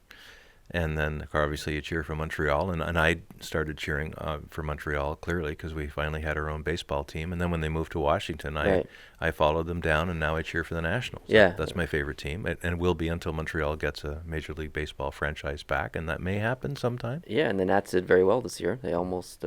And then, obviously, you cheer for Montreal. And I started cheering for Montreal, clearly, because we finally had our own baseball team. And then when they moved to Washington, I followed them down, and now I cheer for the Nationals. Yeah. That's my favorite team. And will be until Montreal gets a Major League Baseball franchise back, and that may happen sometime. Yeah, and the Nats did very well this year. They almost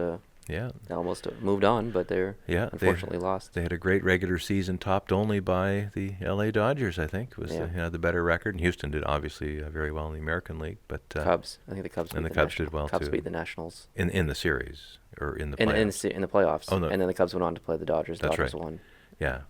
moved on, but they're unfortunately lost. They had a great regular season, topped only by the LA Dodgers, I think, was the better record. And Houston did obviously very well in the American League, but Cubs. I think the Cubs. And the Cubs did well Cubs too. beat the Nationals in the series or in the playoffs. In the playoffs. Oh, no. And then the Cubs went on to play the Dodgers. That's Dodgers right. won. Yeah.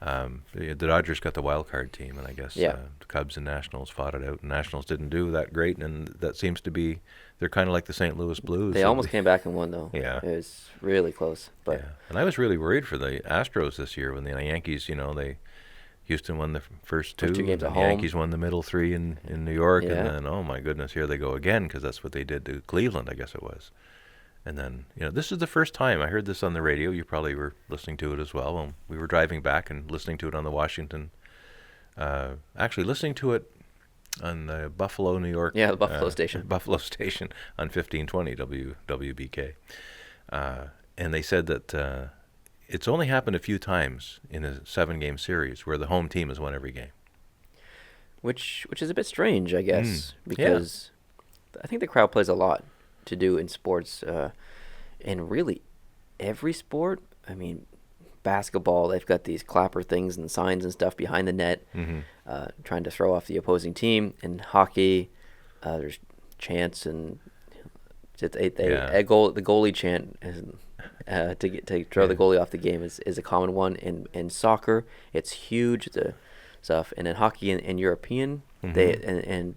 The Dodgers got the wild card team, and I guess the Cubs and Nationals fought it out. And Nationals didn't do that great, and that seems to be they're kind of like the St. Louis Blues. They almost came back and won, though. Yeah, it was really close. But and I was really worried for the Astros this year when the Yankees, Houston won the first two games at the home. Yankees won the middle three in New York, Yeah. and then oh my goodness, here they go again because that's what they did to Cleveland, I guess it was. And then, this is the first time I heard this on the radio. You probably were listening to it as well. When we were driving back and listening to it on the Washington, actually listening to it on the Buffalo, New York. Yeah, the Buffalo station. Buffalo station on 1520 WBK. And they said that it's only happened a few times in a 7-game series where the home team has won every game. Which is a bit strange, I guess, because I think the crowd plays a lot to do in sports, in really every sport. I mean, basketball, they've got these clapper things and signs and stuff behind the net, trying to throw off the opposing team. In hockey, there's chants and the goalie chant to throw the goalie off the game is a common one. In soccer, it's huge, the stuff. And in hockey and European, and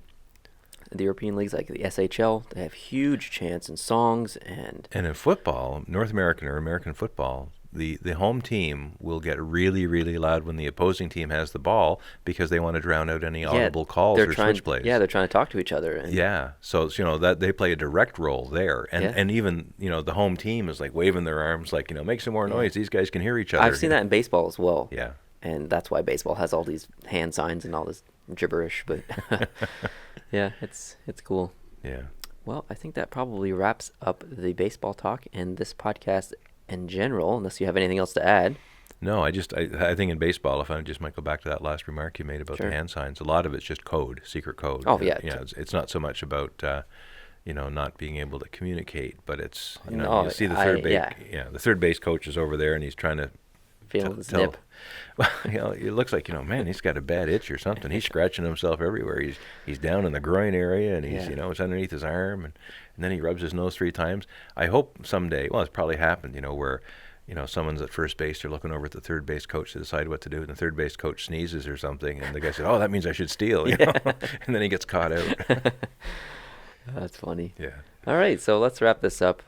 the European leagues like the SPHL, they have huge chants and songs. And in football, North American or American football, the home team will get really, really loud when the opposing team has the ball because they want to drown out any audible calls or switch plays. Yeah, they're trying to talk to each other. And so that they play a direct role there, and even the home team is like waving their arms like make some more noise. These guys can hear each other. I've seen that in baseball as well. Yeah, and that's why baseball has all these hand signs and all this gibberish. But yeah, it's cool. Yeah. Well, I think that probably wraps up the baseball talk and this podcast in general, unless you have anything else to add. No, I think in baseball, if I just might go back to that last remark you made about the hand signs, a lot of it's just code, secret code. Oh, yeah. It's not so much about, not being able to communicate, but it's, you see the third base, the third base coach is over there and he's trying to feel the snip. Well, it looks like, man, he's got a bad itch or something. He's scratching himself everywhere. He's down in the groin area, and he's, it's underneath his arm, and then he rubs his nose 3 times. I hope someday, well, it's probably happened, where, someone's at first base, they're looking over at the third base coach to decide what to do, and the third base coach sneezes or something, and the guy said, oh, that means I should steal, you know? And then he gets caught out. That's funny. Yeah. All right, so let's wrap this up.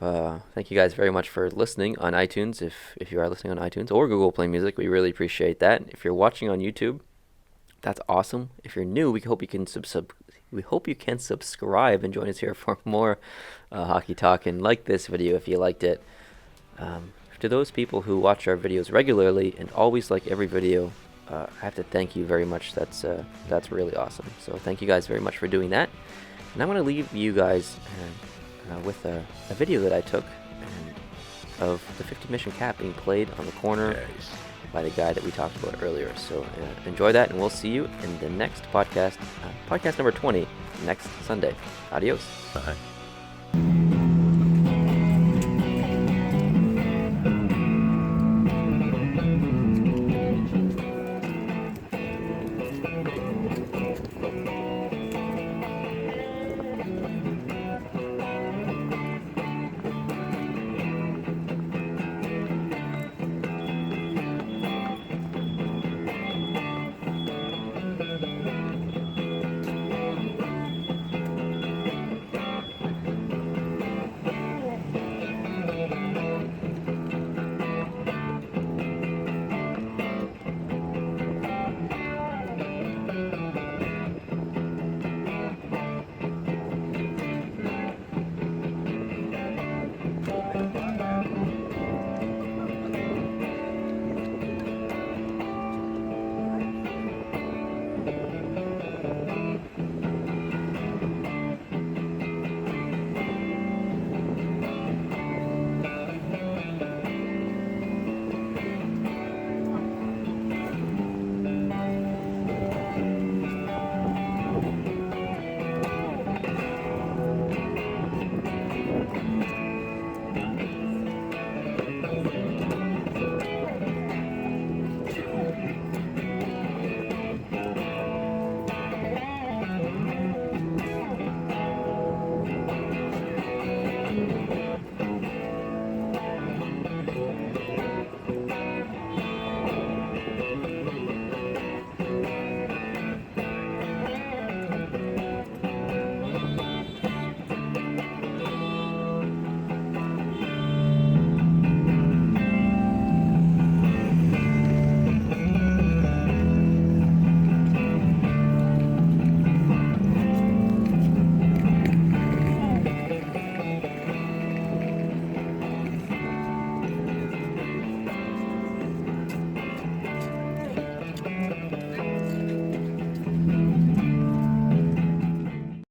Thank you guys very much for listening on iTunes. If you are listening on iTunes or Google Play Music, we really appreciate that. If you're watching on YouTube, that's awesome. If you're new, we hope you can subscribe and join us here for more hockey talk, and like this video if you liked it. To those people who watch our videos regularly and always like every video, I have to thank you very much. That's really awesome. So thank you guys very much for doing that. And I'm going to leave you guys with a video that I took of the 50 Mission Cap being played on the corner by the guy that we talked about earlier. So enjoy that, and we'll see you in the next podcast, podcast number 20, next Sunday. Adios. Bye.